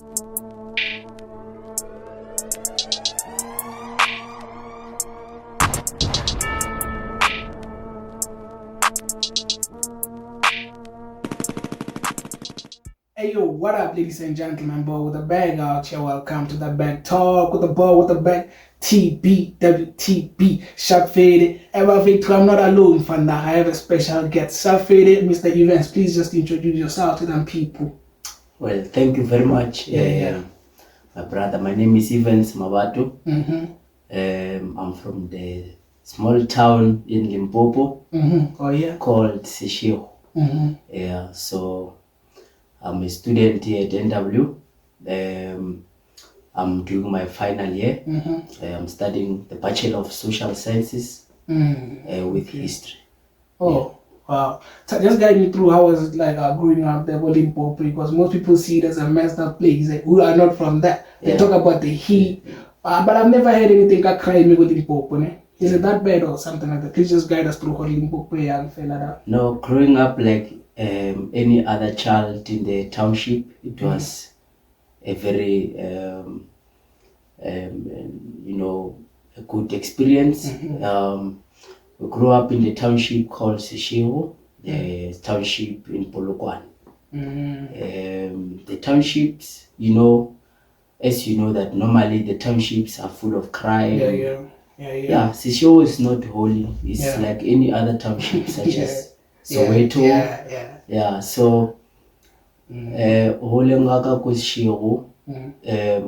Hey yo, what up, ladies and gentlemen? Boy with a bag out here. Welcome to the Bag Talk with the boy with the bag. TBWTB, Sharp Faded. Ever victory, I'm not alone, fanda. I have a special guest, Sharp Faded. Mr. Evans, please just introduce yourself to them people. Well, thank you very much, my brother. My name is Evans Mabato. I'm from the small town in Limpopo called Seshego. So I'm a student here at NW. I'm doing my final year. I'm studying the Bachelor of Social Sciences with history. Wow. So just guide me through how was it like growing up there in Limpopo, because most people see it as a messed up place. Like, we are not from that. They talk about the heat, but I've never heard anything like crying with Limpopo. Is it that bad or something like that? Please just guide us through how Limpopo young fella. No, growing up like any other child in the township, it was a very a good experience. We grew up in the township called Seshego, the township in Polokwane. The townships, as you know that normally the townships are full of crime. Seshego is not holy. It's like any other township such as Soweto. So Holengaka Seshego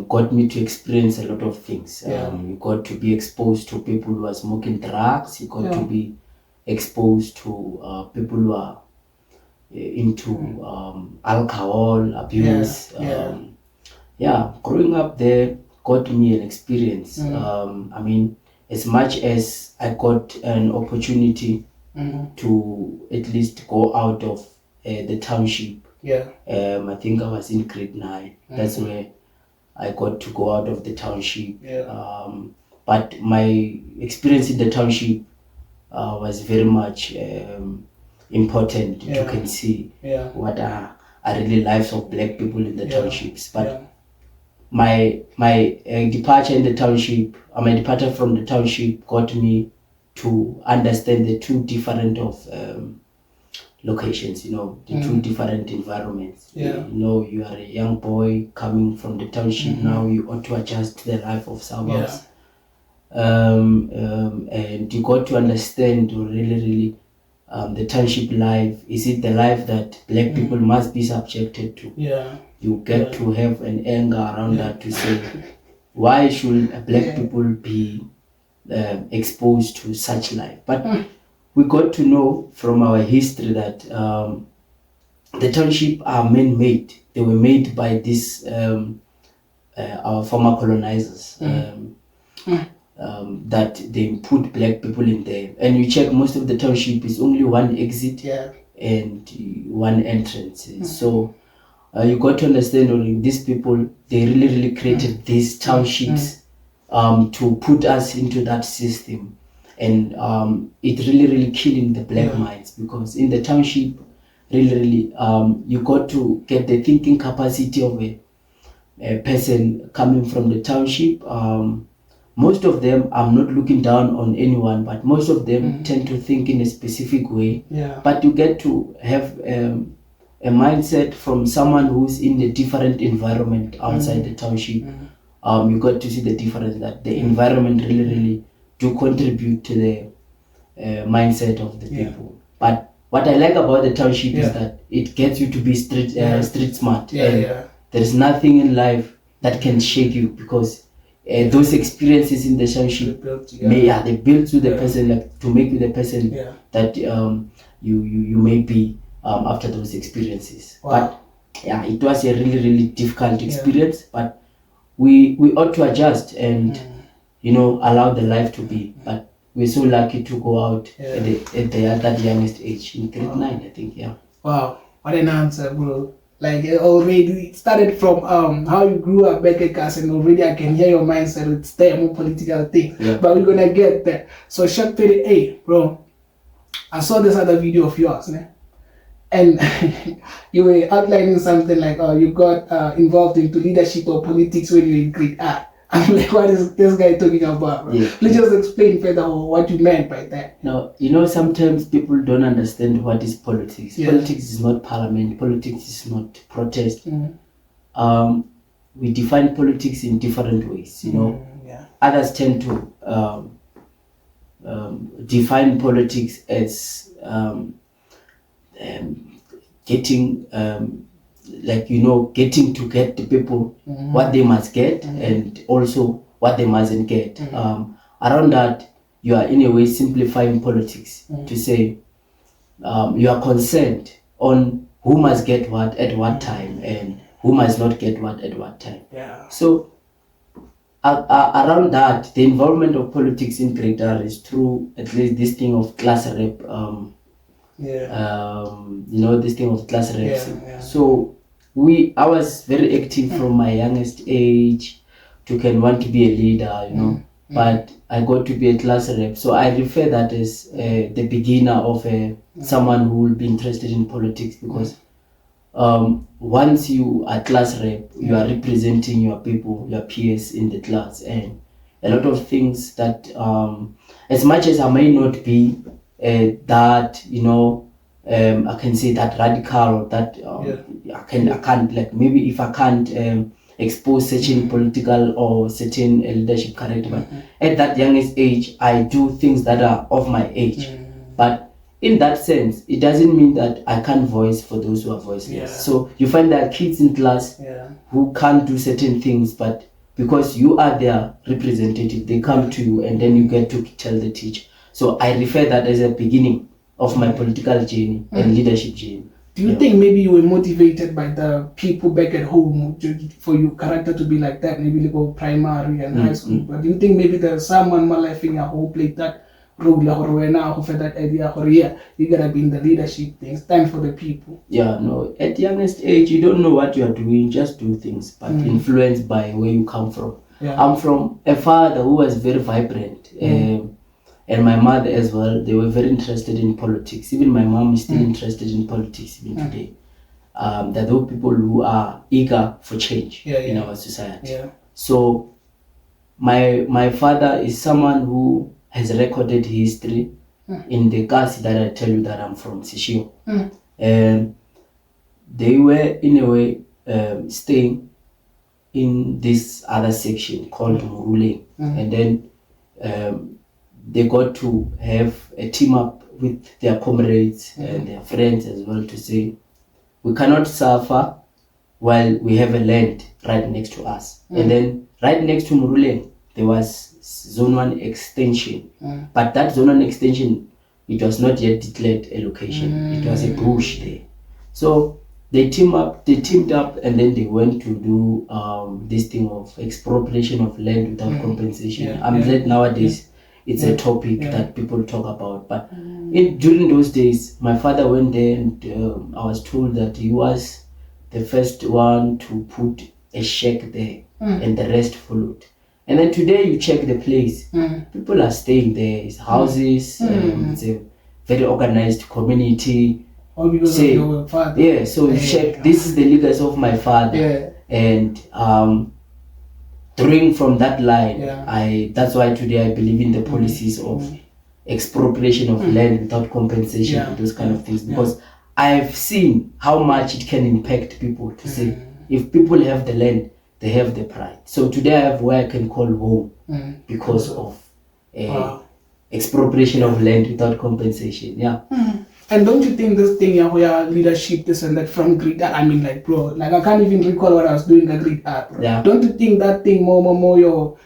got me to experience a lot of things. You got to be exposed to people who are smoking drugs. You got to be exposed to people who are into alcohol abuse. Growing up there got me an experience. I mean, as much as I got an opportunity to at least go out of the township. I think I was in grade 9. That's where I got to go out of the township. But my experience in the township was very much important to can see what are really lives of black people in the townships. But my departure in the township, my departure from the township got me to understand the two different of locations, the two different environments. You are a young boy coming from the township. Now you ought to adjust to the life of suburbs. And you got to understand really the township life. Is it the life that black people must be subjected to? You get to have an anger around that to say, why should black people be exposed to such life? But we got to know from our history that the township are man-made. They were made by this our former colonizers. That they put black people in there. And you check, most of the township is only one exit and one entrance. So you got to understand, these people, they really created these townships to put us into that system. And it really killing the black minds, because in the township, really you got to get the thinking capacity of a person coming from the township. Most of them, I'm not looking down on anyone, but most of them tend to think in a specific way. But you get to have a mindset from someone who's in a different environment outside the township. You got to see the difference, that the environment really to contribute to the mindset of the people. But what I like about the township is that it gets you to be street smart. There is nothing in life that can shake you, because those experiences in the township, they build you the person, like, to make you the person that you may be after those experiences. But it was a really difficult experience, but we ought to adjust and allow the life to be. But we're so lucky to go out at that youngest age, in grade 9, I think. Wow, what an answer, bro. Like, already it started from how you grew up back at Gas, and already I can hear your mindset with stay more political thing. But we're gonna get there. So Shaq Piri, hey bro, I saw this other video of yours, and you were outlining something like, oh, you got involved into leadership or politics when you were in grade R. I'm like, what is this guy talking about? Bro? Yeah. Please just explain further what you meant by that. No, sometimes people don't understand what is politics. Yeah. Politics is not parliament. Politics is not protest. We define politics in different ways. Yeah. Others tend to define politics as getting getting to get the people what they must get and also what they mustn't get. Around that, you are in a way simplifying politics to say you are concerned on who must get what at what time and who must not get what at what time. Yeah. So around that, the involvement of politics in grade R is through at least this thing of class rep. This thing of class reps. Yeah. So I was very active from my youngest age to can want to be a leader, but I got to be a class rep. So I refer that as the beginner of someone who will be interested in politics, because once you are class rep, you are representing your people, your peers in the class, and a lot of things that as much as I may not be that I can say that radical or that I can't like, maybe if I can't expose certain political or certain leadership character, but at that youngest age I do things that are of my age. But in that sense, it doesn't mean that I can't voice for those who are voiceless. So you find there are kids in class who can't do certain things, but because you are their representative, they come to you and then you get to tell the teacher. So I refer that as a beginning of my political journey and leadership journey. Do you think maybe you were motivated by the people back at home for your character to be like that, maybe like primary and high school? But do you think maybe there's someone more life in your whole played that role or now for that idea or you gotta be in the leadership things, time for the people? Yeah, no, at youngest age you don't know what you are doing, just do things, but influenced by where you come from. I'm from a father who was very vibrant. And my mother as well, they were very interested in politics. Even my mom is still interested in politics even today. There are those people who are eager for change in our society. So my father is someone who has recorded history in the cast that I tell you that I'm from, Sishio. And they were in a way staying in this other section called Murule. And then they got to have a team up with their comrades and their friends as well to say, we cannot suffer while we have a land right next to us. And then right next to Murule, there was Zone 1 extension. But that Zone 1 extension, it was not yet declared a location. It was a bush there. So they teamed up and then they went to do this thing of expropriation of land without compensation. I'm glad nowadays it's a topic that people talk about, but during those days my father went there and I was told that he was the first one to put a shack there and the rest followed. And then today you check the place, people are staying there, it's houses, it's a very organized community. All because of your father. So you check, this is the legacy of my father. And drawing from that line, that's why today I believe in the policies of expropriation of land without compensation, those kind of things, because I've seen how much it can impact people to say, if people have the land, they have the pride. So today I have where I can call home because of expropriation of land without compensation. And don't you think this thing where leadership, this and that from grade R, I mean like bro, like I can't even recall what I was doing at grade R, bro. Don't you think that thing more your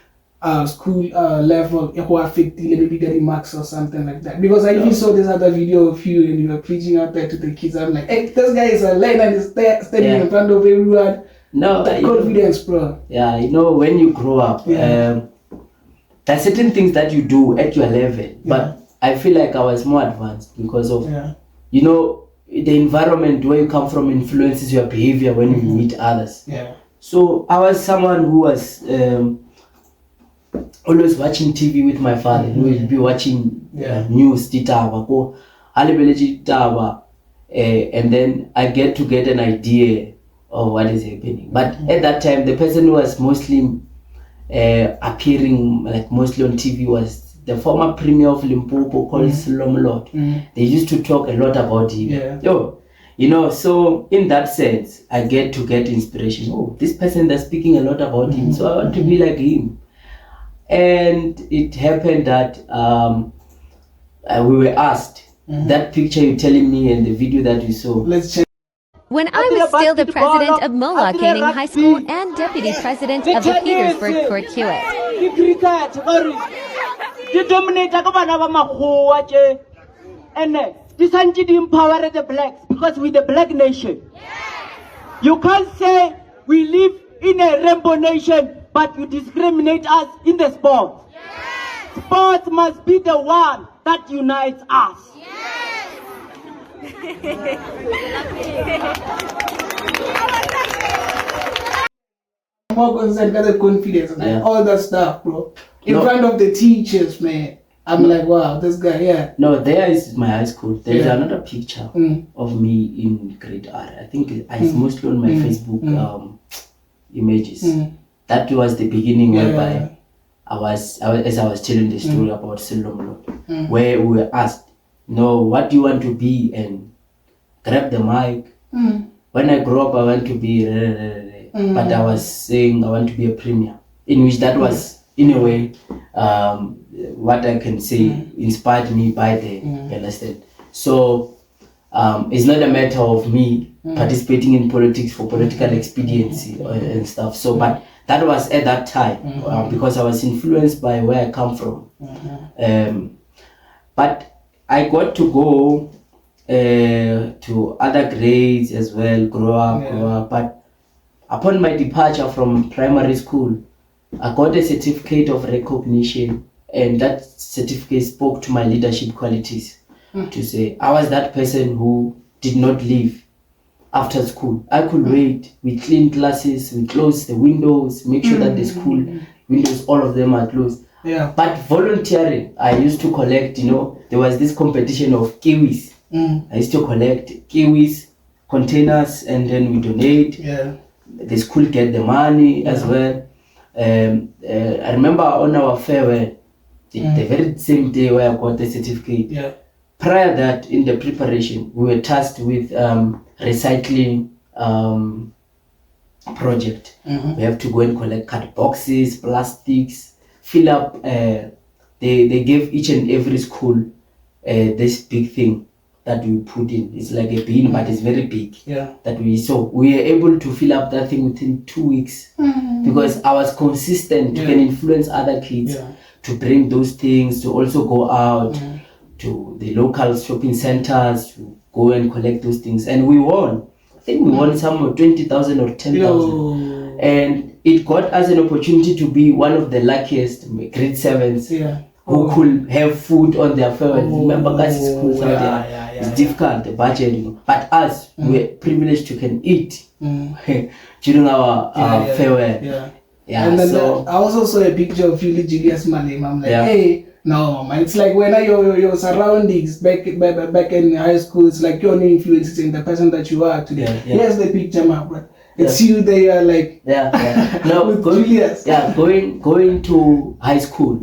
school level who affect maybe getting marks or something like that? Because I even saw this other video of you and you were preaching out there to the kids. I'm like, hey, this guy is a learner and is standing in front of everyone. No, that confidence, bro. When you grow up, there are certain things that you do at your level, but I feel like I was more advanced because of, the environment where you come from influences your behavior when you meet others. So I was someone who was always watching TV with my father. He would be watching news, and then I get an idea of what is happening. But at that time, the person who was mostly appearing like mostly on TV was the former premier of Limpopo called Slomlord. They used to talk a lot about him. So in that sense, I get inspiration. Oh, this person that's speaking a lot about him, so I want to be like him. And it happened that we were asked, that picture you're telling me and the video that we saw. Let's check. When I was still the president of Mola Canning High School and deputy president of the Petersburg Court Hewitt. And this anti empower the blacks because we're the black nation. You can't say we live in a rainbow nation, but you discriminate us in the sport. Sports must be the one that unites us. More concerned, better confidence, and all that stuff, bro. In front of the teachers, man. I'm like, wow, this guy, No, there is my high school. There is another picture of me in grade R. I think it's mostly on my Facebook images. That was the beginning whereby I was telling the story about Silomlo, where we were asked, what do you want to be? And grab the mic. When I grow up, I want to be, but I was saying I want to be a premier, in which that was, in a way, what I can say inspired me by the, you understand? So it's not a matter of me participating in politics for political expediency and stuff. So, but that was at that time because I was influenced by where I come from. But I got to go to other grades as well, grow up. But upon my departure from primary school, I got a certificate of recognition, and that certificate spoke to my leadership qualities. To say I was that person who did not leave after school. I could wait. We clean classes, we close the windows, make sure that the school windows, all of them are closed. But volunteering, I used to collect, there was this competition of kiwis. I used to collect kiwis, containers, and then we donate. The school get the money as well. I remember on our farewell, the very same day where I got the certificate. Prior that, in the preparation, we were tasked with recycling project. We have to go and collect card boxes, plastics, fill up. They gave each and every school this big thing that we put in. It's like a bin, but it's very big. So we were able to fill up that thing within 2 weeks because I was consistent to can influence other kids to bring those things, to also go out to the local shopping centers to go and collect those things, and we won. I think we won somewhere 20,000 or 10,000, and it got us an opportunity to be one of the luckiest grade 7s who could have food on their farewell. Remember, guys, schools out there, it's difficult, the budget, but us, we're privileged to can eat during our farewell. And then I also saw a picture of you, Julius Malema. I'm like, hey, no, man, it's like when your surroundings back in high school, it's like your influences in the person that you are today. Here's the picture, my brother. It's you there, like no, Julius. Going to high school.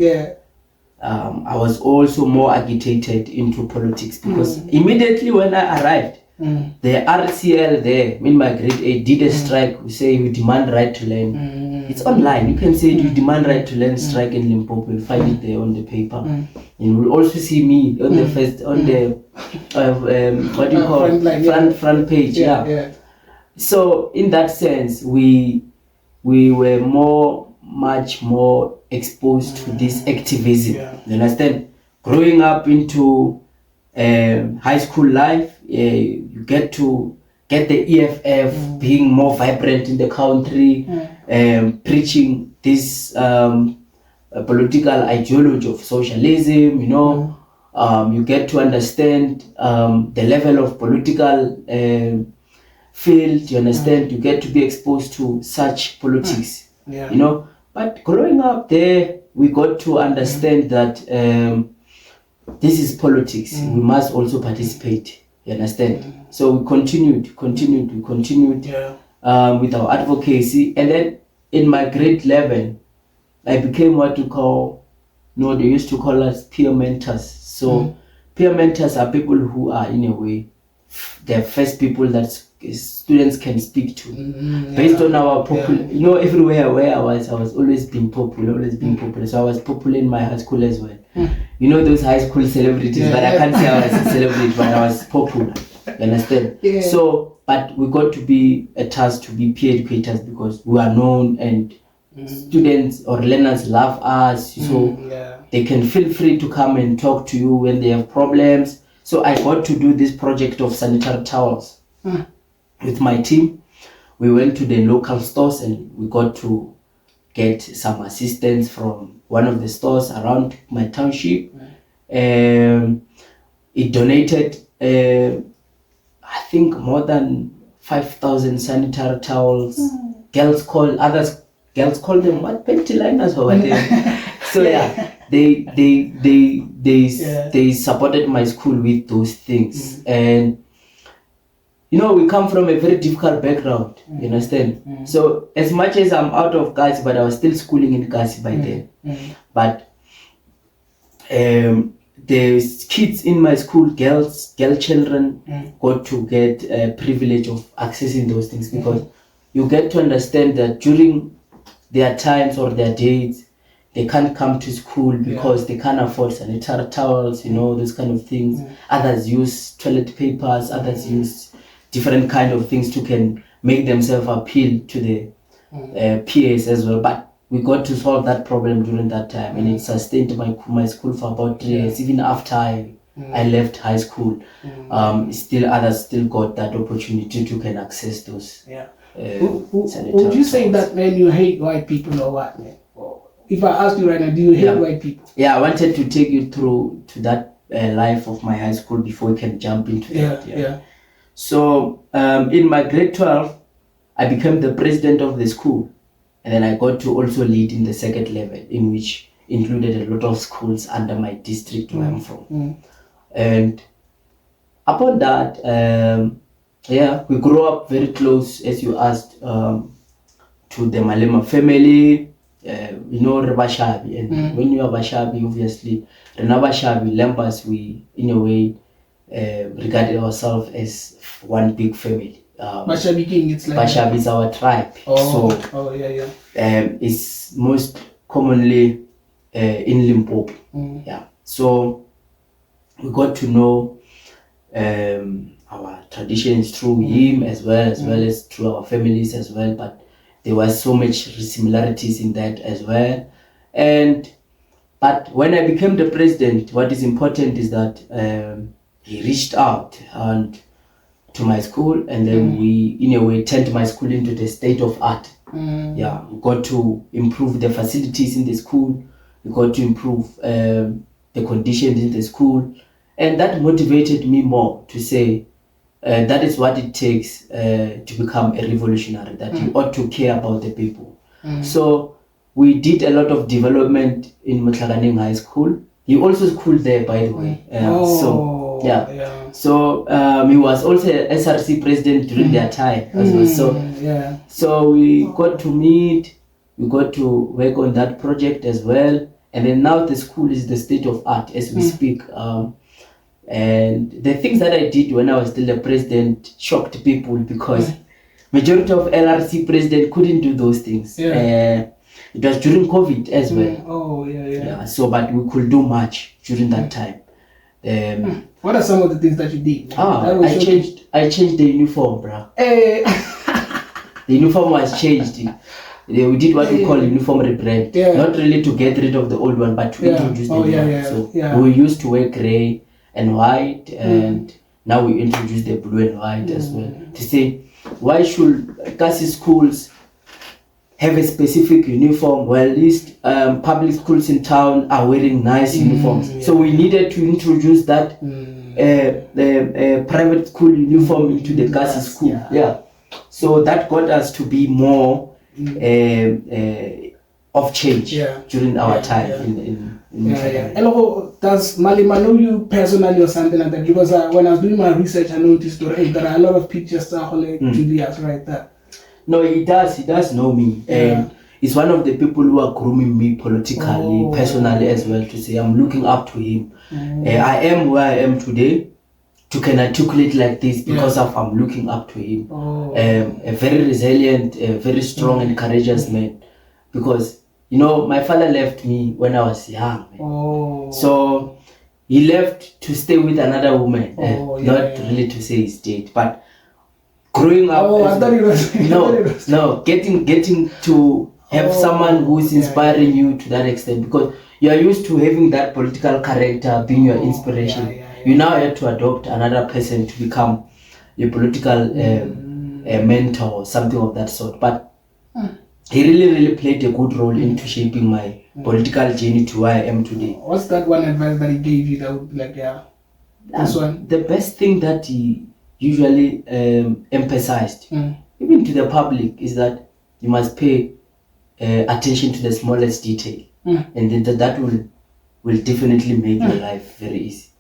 I was also more agitated into politics because immediately when I arrived, the RCL there, in my grade 8, did a strike. We say we demand right to learn. It's online. You can say you demand right to learn strike in Limpopo. You'll find it there on the paper. And you'll also see me on the first, on the what do you call front page. So in that sense, we were much more exposed to this activism. You understand? Growing up into high school life, you get to get the EFF being more vibrant in the country, preaching this political ideology of socialism. You get to understand the level of political field. You understand? You get to be exposed to such politics. But growing up there, we got to understand that this is politics. We must also participate. You understand? So we continued with our advocacy, and then in my grade 11, I became what you call, they used to call us peer mentors. So peer mentors are people who are, in a way, the first people that students can speak to, based on our popular. Everywhere where I was always being popular. So I was popular in my high school as well. Those high school celebrities, but I can't say I was a celebrity, but I was popular. You understand? So, but we got to be a task to be peer educators because we are known, and students or learners love us, so they can feel free to come and talk to you when they have problems. So I got to do this project of sanitary towels with my team. We went to the local stores and we got to get some assistance from one of the stores around my township. It donated, I think, more than 5,000 sanitary towels. Girls call them what, panty liners or whatever. So they supported my school with those things. And we come from a very difficult background. You understand? So as much as I'm out of Kasi, but I was still schooling in Kasi by then. But the kids in my school, girl children, got to get a privilege of accessing those things, because you get to understand that during their times or their days, they can't come to school because they can't afford sanitary towels, those kind of things. Others use toilet papers, others use different kind of things to can make themselves appeal to the peers as well. But we got to solve that problem during that time, and it sustained my school for about 3 years. Even after I left high school, others still got that opportunity to can access those. Would you say that, man, you hate white people or what, man? If I ask you right now, do you hate white people? I wanted to take you through to that life of my high school before we can jump into that. So in my grade 12, I became the president of the school, and then I got to also lead in the second level, in which included a lot of schools under my district where I'm from. And upon that, we grew up very close, as you asked, to the Malema family. Rebashabi, and when you are Bashabi, obviously, Renabashabi, Lembas, we in a way regarded ourselves as one big family. Bashabi King, it's like Bashabi is our tribe. It's most commonly in Limpopo. So we got to know our traditions through him as well as through our families as well. But there was so much similarities in that as well. But when I became the president, what is important is that he reached out to my school, and then we, in a way, turned my school into the state of art. We got to improve the facilities in the school. We got to improve the conditions in the school, and that motivated me more to say, that is what it takes to become a revolutionary, that you ought to care about the people. So we did a lot of development in Mutlaganeng High School. He also schooled there, by the way. So he was also SRC president during their time as well. So we got to meet, we got to work on that project as well. And then now the school is the state of art as we speak. And the things that I did when I was still the president shocked people, because majority of LRC president couldn't do those things. It was during COVID as well. So, but we could do much during that time. What are some of the things that you did? I changed the uniform, bro. The uniform was changed. We did what we call uniform rebrand. Not really to get rid of the old one, but to introduce the new one. So we used to wear grey and white, and now we introduce the blue and white as well, to say, why should Kasi schools have a specific uniform, while at least public schools in town are wearing nice uniforms? So we needed to introduce that private school uniform into the Kasi school. So that got us to be more of change during our time in Yeah. And does Malema know you personally or something like that? Because when I was doing my research, I noticed there are a lot of pictures of Julius right there. No, he does know me. And he's one of the people who are grooming me politically, personally as well, to say I'm looking up to him. I am where I am today to can articulate like this because of I'm looking up to him. A very resilient, very strong and courageous man. Because, you know, my father left me when I was young. So he left to stay with another woman. Not really to say he's dead, but growing up, getting to have someone who's inspiring you to that extent, because you are used to having that political character being your inspiration. You now have to adopt another person to become your political mentor or something of that sort. But he really played a good role into shaping my political journey to where I am today. What's that one advice that he gave you that would be like, this one? The best thing that he usually emphasized, even to the public, is that you must pay attention to the smallest detail, and then that will definitely make your life very easy.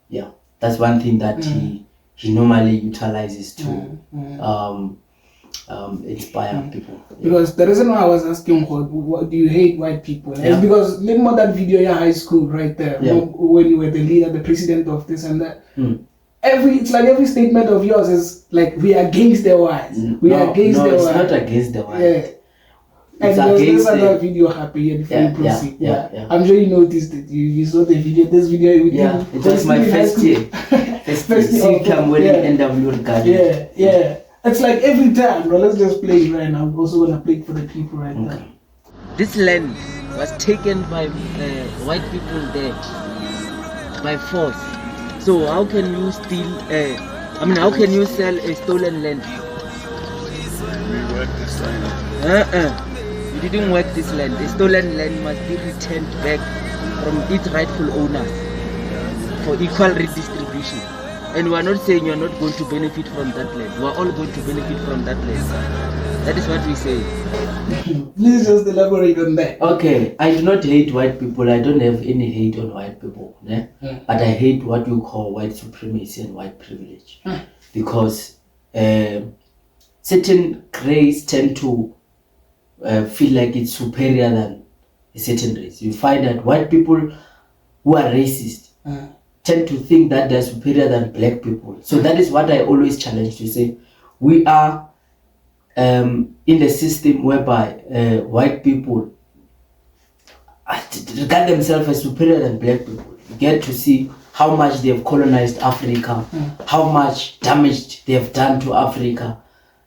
Yeah, that's one thing that he normally utilizes to inspire people. Because the reason why I was asking, what do you hate white people? Is because remember that video in high school right there, when you were the leader, the president of this and that. It's like every statement of yours is like, we are against the whites. We are against the whites. No, it's not against the whites. And there's another video happening before you proceed. I'm sure you noticed it. You saw the video. This video with you. It was my first year. First year. It's like every time, bro. Let's just play it right now. I'm also gonna play it for the people right now. This land was taken by white people there by force. So how can you steal? How can you sell a stolen land? We work this land. You didn't work this land. The stolen land must be returned back from its rightful owners for equal redistribution. And we are not saying you are not going to benefit from that land. We are all going to benefit from that land. That is what we say. Please just elaborate on that. Okay, I do not hate white people. I don't have any hate on white people. But I hate what you call white supremacy and white privilege. Because certain race tend to feel like it's superior than a certain race. You find that white people who are racist tend to think that they're superior than black people. So that is what I always challenge to say. We are in the system whereby white people regard themselves as superior than black people. You get to see how much they have colonized Africa, how much damage they have done to Africa.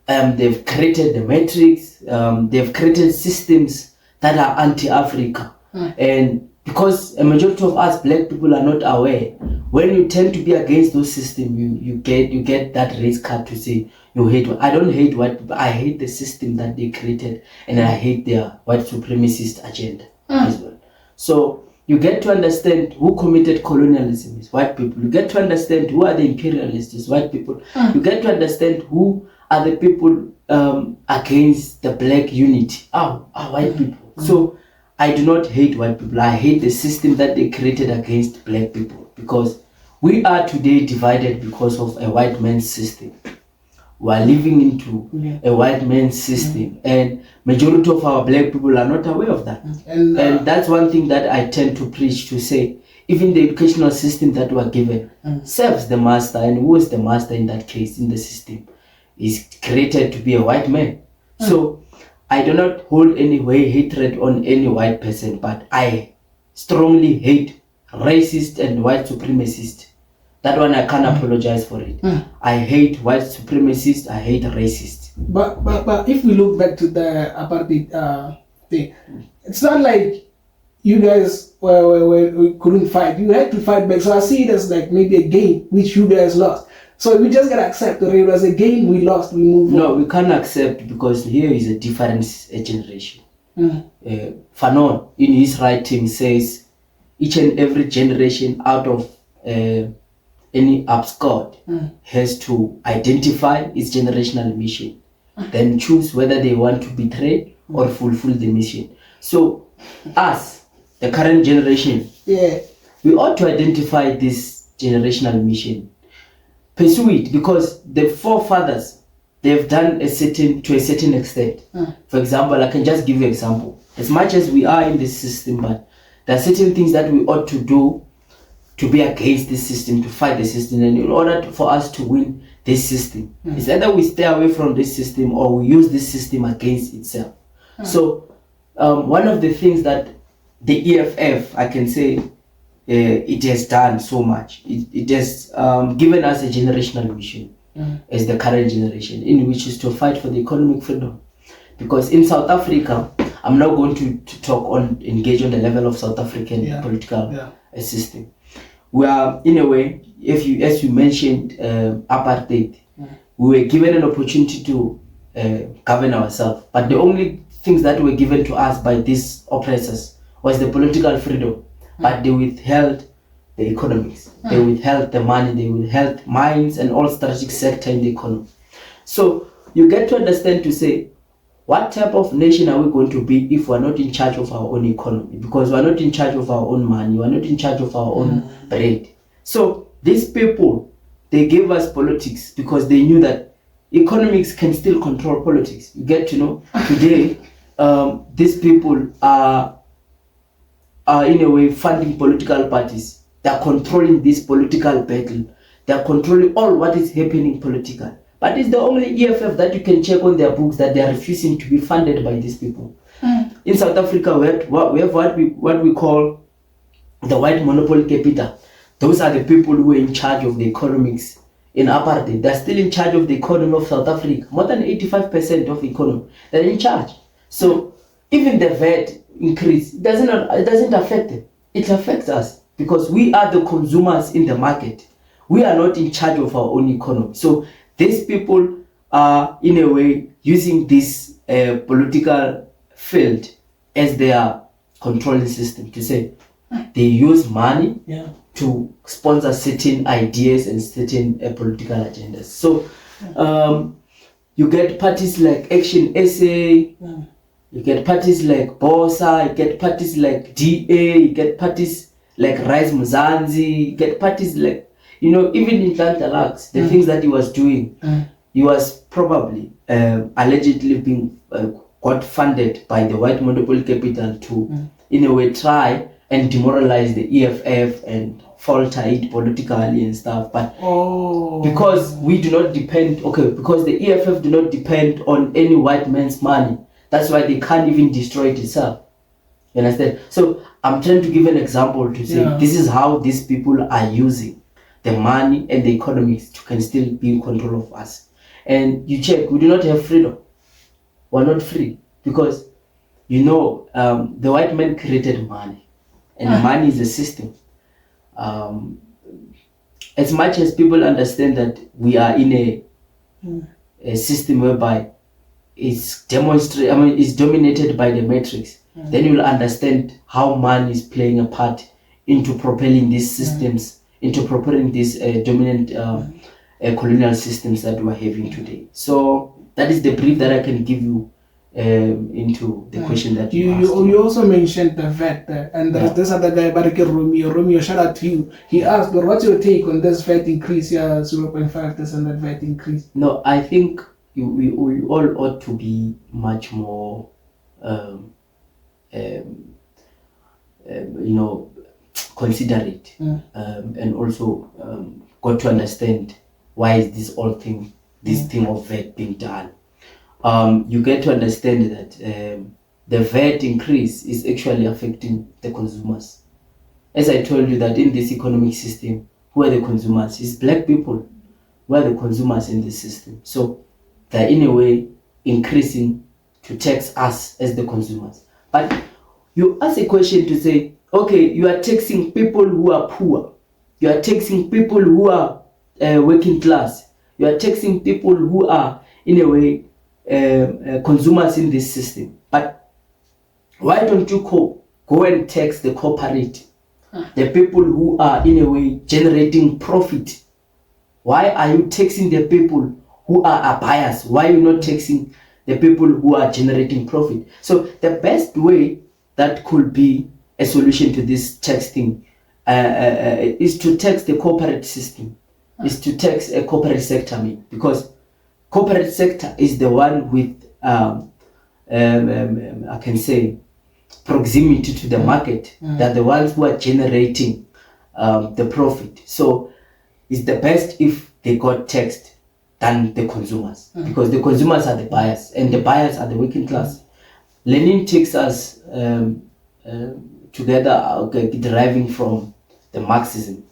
They've created the matrix, they've created systems that are anti-Africa. And because a majority of us black people are not aware, when you tend to be against those systems, you get that race card to say you hate. I don't hate white people. I hate the system that they created, and I hate their white supremacist agenda as well. So you get to understand who committed colonialism is white people. You get to understand who are the imperialists is white people. You get to understand who are the people against the black unity are white people. So I do not hate white people. I hate the system that they created against black people, because we are today divided because of a white man's system. We are living into a white man's system, and majority of our black people are not aware of that. And that's one thing that I tend to preach, to say even the educational system that we are given serves the master, and who is the master in that case in the system is created to be a white man. So I do not hold any way hatred on any white person, but I strongly hate racist and white supremacist. That one I can't apologize for it. I hate white supremacist, I hate racist. But if we look back to the apartheid thing, it's not like you guys we couldn't fight. You had to fight back. So I see it as like maybe a game which you guys lost. So we just gotta accept that it was a game we lost, we move on. No, we can't accept, because here is a different generation. Fanon, in his writing, says each and every generation out of any abscond has to identify its generational mission, then choose whether they want to betray or fulfill the mission. So us, the current generation, Yeah. we ought to identify this generational mission, pursue it, because the forefathers, they've done to a certain extent. For example, I can just give you an example. As much as we are in this system, but there are certain things that we ought to do to be against this system, to fight the system, and in order for us to win this system, it's either we stay away from this system or we use this system against itself. So one of the things that the EFF, I can say, it has done so much. It has given us a generational mission as the current generation, in which is to fight for the economic freedom. Because in South Africa, I'm not going to engage on the level of South African political system. We are, in a way, as you mentioned, apartheid, we were given an opportunity to govern ourselves. But the only things that were given to us by these oppressors was the political freedom. But they withheld the economics. They withheld the money. They withheld mines and all strategic sector in the economy. So you get to understand to say, what type of nation are we going to be if we're not in charge of our own economy? Because we're not in charge of our own money. We're not in charge of our own bread. So these people, they gave us politics because they knew that economics can still control politics. You get to know today, these people are in a way funding political parties. They're controlling this political battle. They're controlling all what is happening politically. But it's the only EFF that you can check on their books that they are refusing to be funded by these people. In South Africa, we have what we call the white monopoly capital. Those are the people who are in charge of the economics in apartheid. They're still in charge of the economy of South Africa. More than 85% of the economy, they're in charge. So even the VAT increase, it doesn't affect them. It affects us because we are the consumers in the market. We are not in charge of our own economy. So these people are, in a way, using this political field as their controlling system to say they use money to sponsor certain ideas and certain political agendas. So you get parties like Action SA, you get parties like BOSA, you get parties like DA, you get parties like Rise Mzansi, you get parties like, even in Tantalax, the things that he was doing, he was probably allegedly being got funded by the white monopoly capital to, in a way, try and demoralize the EFF and falter it politically and stuff. But because we do not depend, because the EFF do not depend on any white man's money, that's why they can't even destroy it itself. You understand? So I'm trying to give an example to say this is how these people are using the money and the economics to can still be in control of us. And you check, we do not have freedom. We're not free because the white man created money, and money is a system. As much as people understand that we are in a system whereby it's dominated by the matrix, then you'll understand how money is playing a part into propelling these systems, into propelling these dominant colonial systems that we're having today. So that is the brief that I can give you into the question that you asked. You also mentioned the VAT there, and there's this other guy, Barike Romeo. Romeo, shout out to you. He asked, but what's your take on this VAT increase? 0.5% that VAT increase. No, I think we all ought to be much more, considerate, and also got to understand why is this thing of VAT being done. You get to understand that the VAT increase is actually affecting the consumers. As I told you that in this economic system, who are the consumers? It's black people who are the consumers in this system. So they're in a way increasing to tax us as the consumers. But you ask a question to say, okay, you are taxing people who are poor. You are taxing people who are working class. You are taxing people who are, in a way, consumers in this system. But why don't you go and tax the corporate, the people who are, in a way, generating profit? Why are you taxing the people who are buyers? Why are you not taxing the people who are generating profit? So the best way that could be a solution to this tax thing is to tax the corporate system, is to tax a corporate sector, because corporate sector is the one with I can say proximity to the market. They're the ones who are generating the profit. So it's the best if they got taxed than the consumers, because the consumers are the buyers and the buyers are the working class. Lenin takes us together, deriving from the Marxism,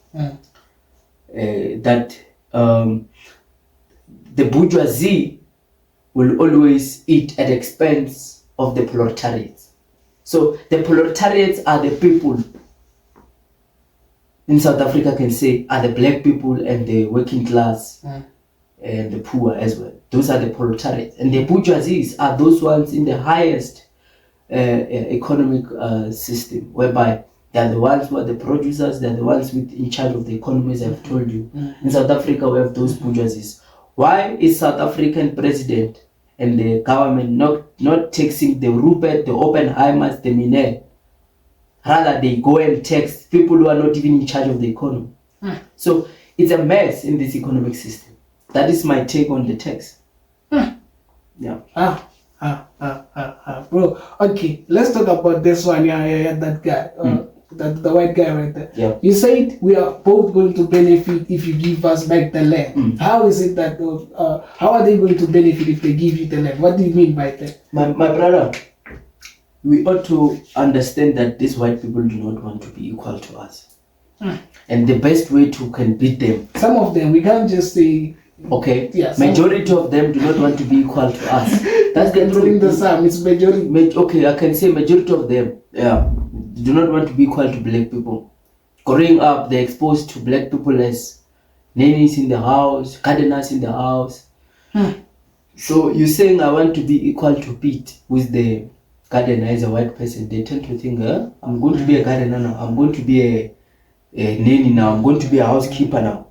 that the bourgeoisie will always eat at the expense of the proletariats. So the proletariats are the people in South Africa, can say, are the black people and the working class and the poor as well. Those are the proletariats. And the bourgeoisies are those ones in the highest economic system, whereby they are the ones who are the producers, they are the ones in charge of the economy, as I've told you. In South Africa, we have those bourgeoisies. Why is South African president and the government not taxing the Rupert, the Oppenheimers, the Miner? Rather, they go and tax people who are not even in charge of the economy. So it's a mess in this economic system. That is my take on the tax. Yeah. Bro, okay, let's talk about this one. Yeah, that guy, the white guy right there. Yeah. You said we are both going to benefit if you give us back the land. How is it that, how are they going to benefit if they give you the land? What do you mean by that? My brother, we ought to understand that these white people do not want to be equal to us. And the best way to can beat them. Some of them, we can't just say. Okay. Yeah, majority of them do not want to be equal to us. That's the truth. The sum, it's majority. Okay, I can say majority of them, do not want to be equal to black people. Growing up, they're exposed to black people as nannies in the house, gardeners in the house. So you're saying I want to be equal to Pete, who is the gardener, as a white person. They tend to think, I'm going to be a gardener now. I'm going to be a nanny now. I'm going to be a housekeeper now.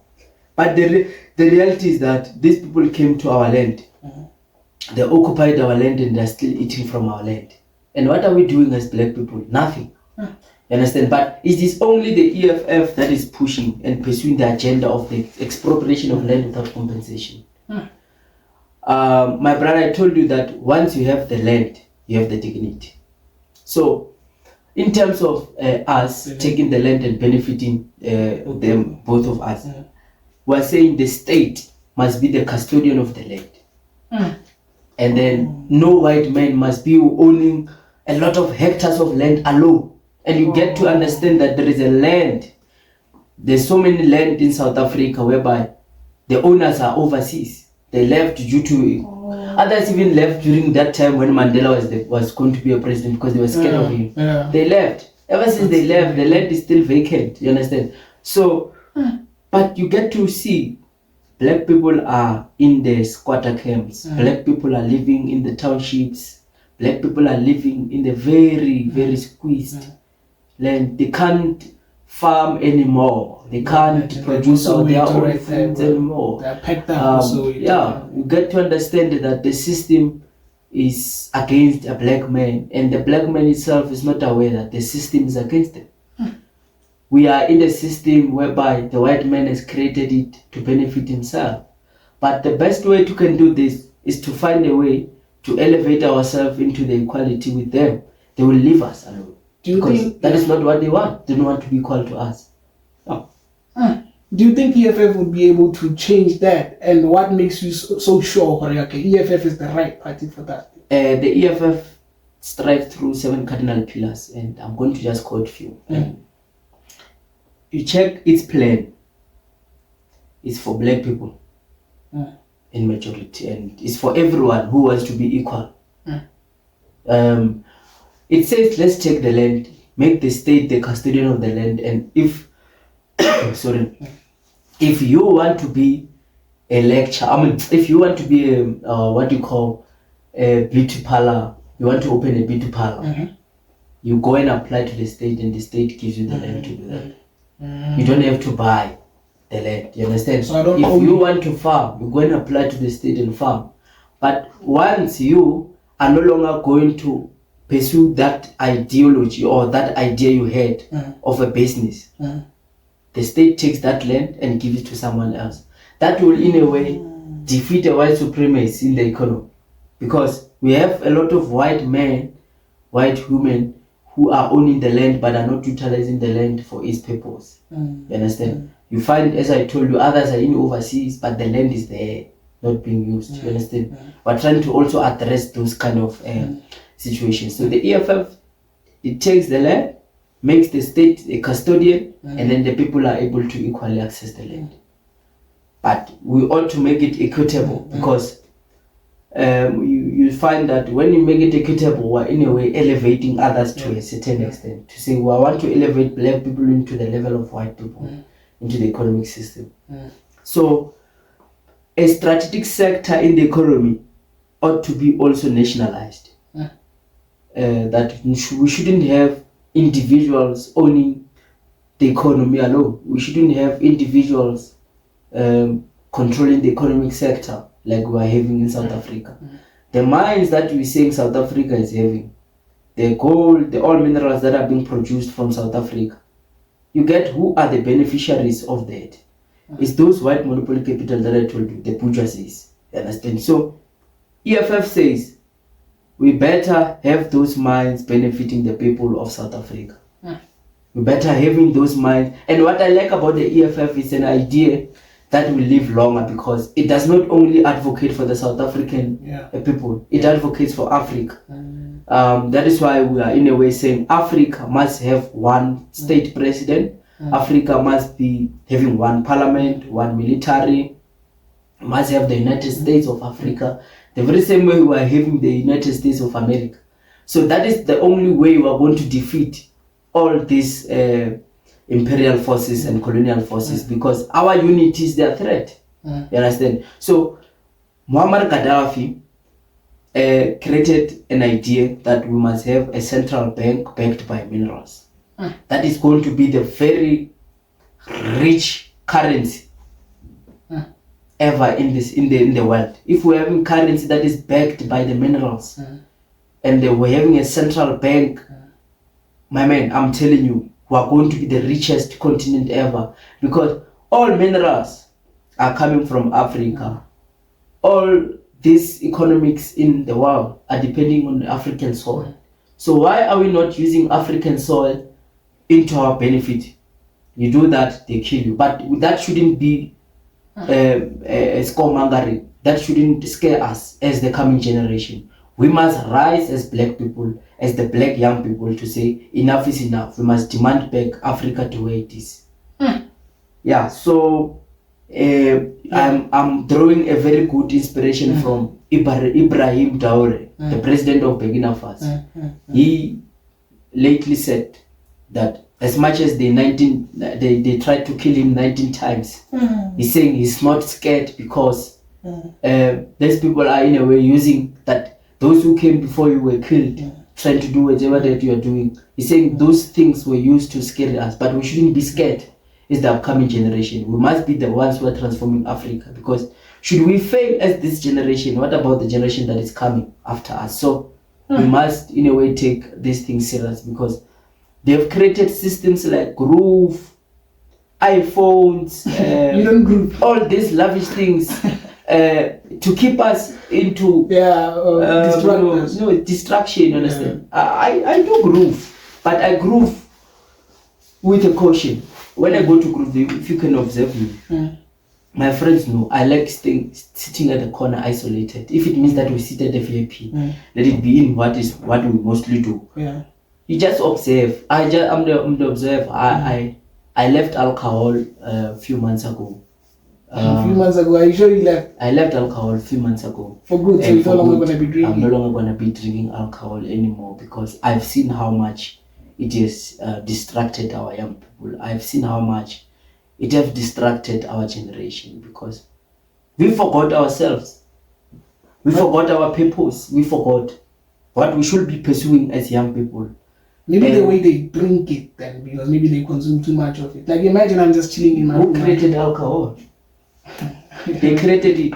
But the reality is that these people came to our land. They occupied our land and they're still eating from our land. And what are we doing as black people? Nothing. You understand? But it is only the EFF that is pushing and pursuing the agenda of the expropriation of land without compensation. My brother, I told you that once you have the land, you have the dignity. So, in terms of us taking the land and benefiting them, both of us, we're saying the state must be the custodian of the land. And then no white man must be owning a lot of hectares of land alone. And you get to understand that there is a land. There's so many land in South Africa whereby the owners are overseas. They left due to others even left during that time when Mandela was going to be a president because they were scared of him. They left. Ever since they left, the land is still vacant. You understand? So, but you get to see black people are in the squatter camps. Black people are living in the townships. Black people are living in the very, very squeezed land. They can't farm anymore. They can't produce their own foods anymore. You get to understand that the system is against a black man, and the black man itself is not aware that the system is against them. We are in a system whereby the white man has created it to benefit himself. But the best way to can do this is to find a way to elevate ourselves into the equality with them. They will leave us alone. Because that is not what they want. They don't want to be equal to us. No. Do you think EFF would be able to change that? And what makes you so sure, okay, EFF is the right party for that? The EFF strives through 7 cardinal pillars, and I'm going to just quote a few. You check its plan. It's for black people in majority, and it's for everyone who wants to be equal. It says, let's take the land, make the state the custodian of the land, and if if you want to be a lecturer, if you want to be a beauty parlor, you want to open a beauty parlor, you go and apply to the state, and the state gives you the land to do that. You don't have to buy the land. You understand? So if you want to farm, you go and apply to the state and farm. But once you are no longer going to pursue that ideology or that idea you had of a business. The state takes that land and gives it to someone else. That will, in a way, defeat a white supremacy in the economy, because we have a lot of white men, white women who are owning the land but are not utilizing the land for its purpose. You understand? You find, as I told you, others are in overseas, but the land is there, not being used. You understand? We're trying to also address those kind of situations. So the EFF, it takes the land, makes the state a custodian, and then the people are able to equally access the land. But we ought to make it equitable, because you find that when you make it equitable, we're in a way elevating others to a certain extent. To say, well, I want to elevate black people into the level of white people, into the economic system. So a strategic sector in the economy ought to be also nationalized. That we shouldn't have individuals owning the economy alone. We shouldn't have individuals controlling the economic sector like we are having in South Africa. The mines that we see in South Africa is having, the gold, the oil minerals that are being produced from South Africa. You get who are the beneficiaries of that? It's those white monopoly capital that I told you, the bourgeoisies. You understand? So EFF says we better have those mines benefiting the people of South Africa. We better having those mines. And what I like about the EFF is an idea that will live longer, because it does not only advocate for the South African people, it advocates for Africa. That is why we are in a way saying Africa must have one state president, Africa must be having one parliament, one military, must have the United States of Africa, the very same way we are having the United States of America. So that is the only way we are going to defeat all these imperial forces and colonial forces, because our unity is their threat. You understand? So Muammar Gaddafi created an idea that we must have a central bank backed by minerals. That is going to be the very rich currency ever in the world. If we're having currency that is backed by the minerals, and we're having a central bank, my man, I'm telling you, we are going to be the richest continent ever, because all minerals are coming from Africa. All these economics in the world are depending on African soil. So why are we not using African soil into our benefit? You do that, they kill you. But that shouldn't be a scoremongering. That shouldn't scare us as the coming generation. We must rise as black people, as the black young people, to say enough is enough. We must demand back Africa to where it is. Yeah, so I'm drawing a very good inspiration from Ibrahim Traore, the president of Burkina Faso. He lately said that as much as they tried to kill him 19 times, he's saying he's not scared, because these people are in a way using that those who came before you were killed, trying to do whatever that you are doing. He's saying those things were used to scare us, but we shouldn't be scared. It's the upcoming generation. We must be the ones who are transforming Africa, because should we fail as this generation, what about the generation that is coming after us? So we must in a way take these things serious, because they've created systems like Groove, iPhones, all these lavish things to keep us into distraction. You understand? I do groove, but I groove with a caution. When I go to groove, if you can observe me, my friends know I like sitting at the corner isolated. If it means that we sit at the VIP, let it be in what we mostly do. You just observe. I'm the observer. I left alcohol a few months ago. A few months ago, are you sure you left? I left alcohol a few months ago. For good, so you're no longer going to be drinking? I'm no longer going to be drinking alcohol anymore, because I've seen how much it has distracted our young people. I've seen how much it has distracted our generation, because we forgot ourselves. We forgot our purpose. We forgot what we should be pursuing as young people. Maybe the way they drink it then, because maybe they consume too much of it. Like imagine I'm just chilling in my room. Who created alcohol? They created it.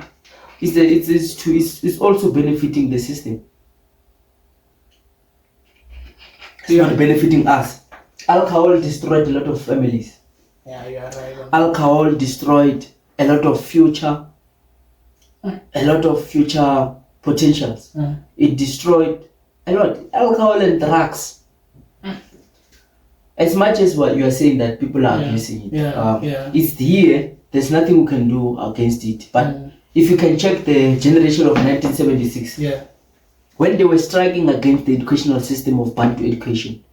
It's also benefiting the system. It's not benefiting us. Alcohol destroyed a lot of families. Yeah, you are right. Alcohol destroyed a lot of future potentials. It destroyed a lot. Alcohol and drugs. As much as what you are saying that people are abusing it, it's here. There's nothing we can do against it. But if you can check the generation of 1976, when they were striking against the educational system of Bantu education,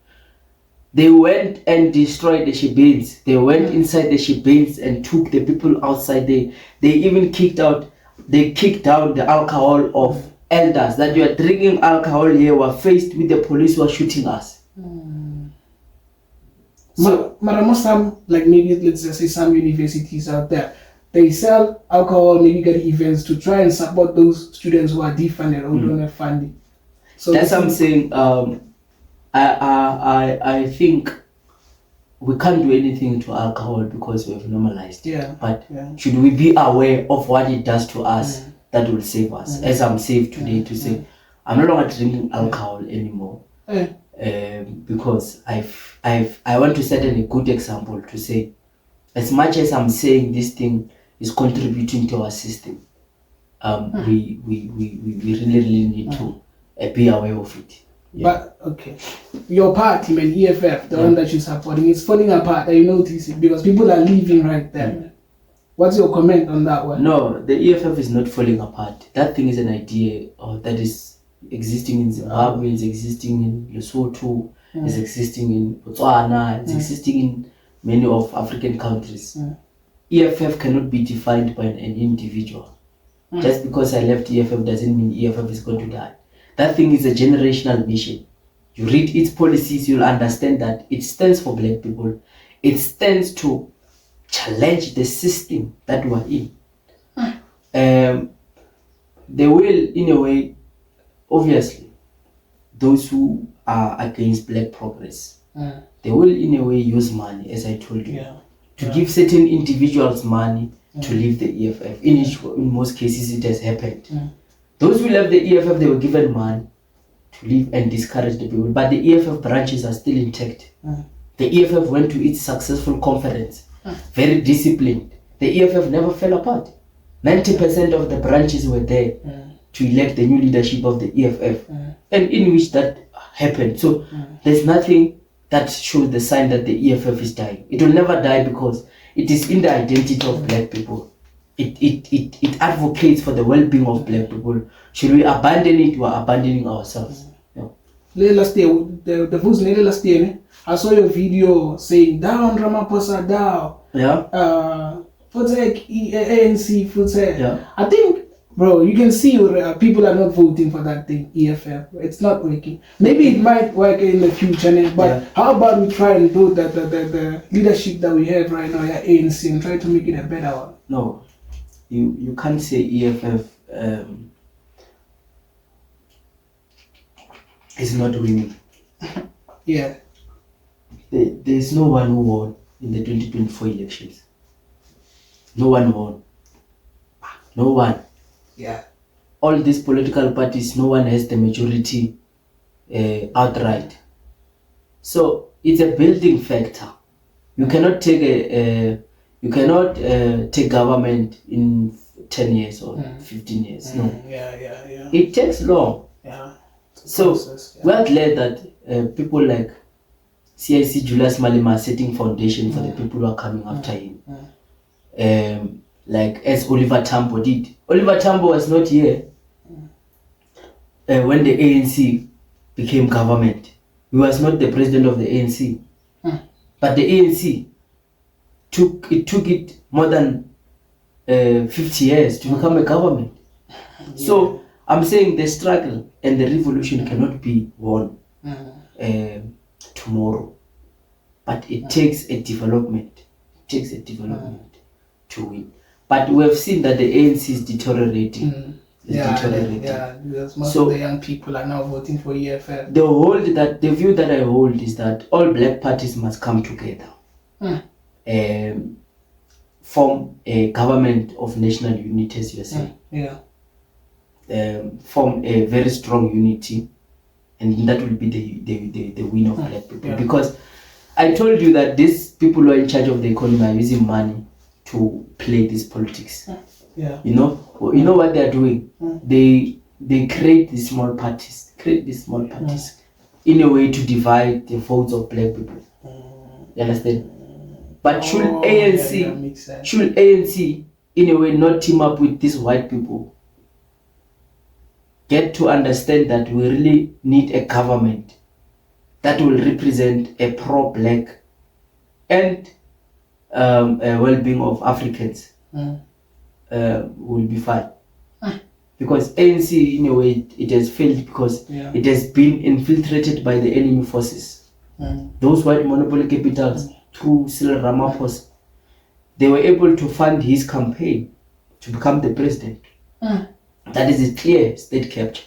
they went and destroyed the shebeens. They went inside the shebeens and took the people outside. They even kicked down the alcohol of elders that you are drinking alcohol here. Were faced with the police who are shooting us. So, some, like maybe let's just say some universities out there, they sell alcohol, maybe get events to try and support those students who are defunded or don't have funding. So that's what I'm saying. I think we can't do anything to alcohol because we have normalized it. But should we be aware of what it does to us that will save us? As I'm safe today to say, I'm no longer drinking alcohol anymore. Because I want to set a good example to say, as much as I'm saying this thing is contributing to our system, we really need to be aware of it. But okay, your party, man, EFF, the one that you're supporting, is falling apart. I notice it because people are leaving right there. What's your comment on that one? No, the EFF is not falling apart. That thing is an idea that is existing in Zimbabwe, it's existing in Lesotho, it's existing in Botswana, it's existing in many of African countries. EFF cannot be defined by an individual. Just because I left EFF doesn't mean EFF is going to die. That thing is a generational mission. You read its policies, you'll understand that it stands for black people. It stands to challenge the system that we're in. They will, in a way, obviously, those who are against black progress, they will, in a way, use money, as I told you, to give certain individuals money to leave the EFF. In most cases, it has happened. Those who left the EFF, they were given money to leave and discourage the people. But the EFF branches are still intact. The EFF went to its successful conference, very disciplined. The EFF never fell apart. 90% of the branches were there to elect the new leadership of the EFF, and in which that happened. So there's nothing that shows the sign that the EFF is dying. It will never die because it is in the identity of black people. It advocates for the well-being of black people. Should we abandon it? We're abandoning ourselves. Last year, the votes last year, I saw your video saying down Ramaphosa down. ANC Futek. I think, bro, you can see people are not voting for that thing, EFF. It's not working. Maybe it might work in the future, but how about we try and build the leadership that we have right now at ANC and try to make it a better one? No. You can't say EFF is not winning. There's no one who won in the 2024 elections. No one won. No one. All these political parties, no one has the majority outright. So it's a building factor. You cannot take take government in 10 years or 15 years. No. It takes long. So we're glad that people like CIC Julius Malema are setting foundation for the people who are coming after him. Like as Oliver Tambo did. Oliver Tambo was not here when the ANC became government. He was not the president of the ANC. But the ANC took it more than 50 years to become a government. So I'm saying the struggle and the revolution cannot be won tomorrow, but it takes a development. It takes a development to win. But we have seen that the ANC is deteriorating. Because most of the young people are now voting for EFF. The view that I hold is that all black parties must come together. Form a government of national unity, as you are saying. Form a very strong unity and that will be the win of black people. Because I told you that these people who are in charge of the economy are using money to play this politics. Yeah. You know what they are doing? They create these small parties, in a way to divide the votes of black people. You understand? But should ANC in a way not team up with these white people? Get to understand that we really need a government that will represent a pro-black and a well-being of Africans. Will be fine. Because ANC in a way it has failed because it has been infiltrated by the enemy forces. Those white monopoly capitals through Cyril Ramaphosa, they were able to fund his campaign to become the president. That is a clear state capture.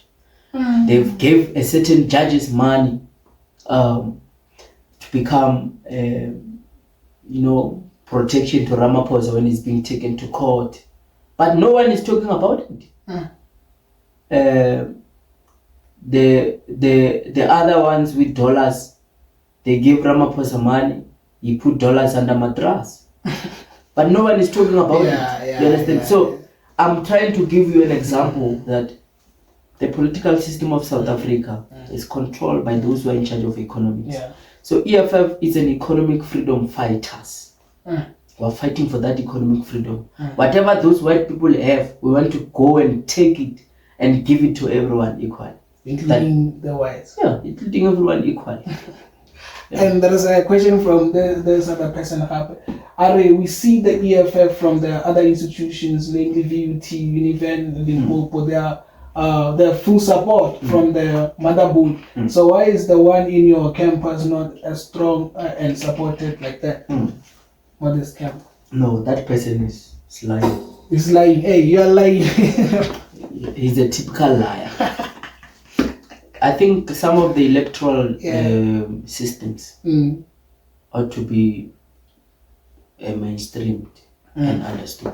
They gave a certain judges money to become protection to Ramaphosa when he's being taken to court. But no one is talking about it. The other ones with dollars, they give Ramaphosa money, he put dollars under mattress. But no one is talking about it. You understand? So I'm trying to give you an example that the political system of South Africa is controlled by those who are in charge of economics. So EFF is an economic freedom fighters. We're fighting for that economic freedom. Whatever those white people have, we want to go and take it and give it to everyone equally. Including the whites. Yeah, including everyone equally. And there is a question from this other person. Ari, we see the EFF from the other institutions, namely VUT, Univen, Limpopo, their full support from the motherboard. So why is the one in your campus not as strong and supported like that? What is camp? No, that person is lying. He's lying. Hey, you're lying. He's a typical liar. I think some of the electoral systems ought to be mainstreamed and understood.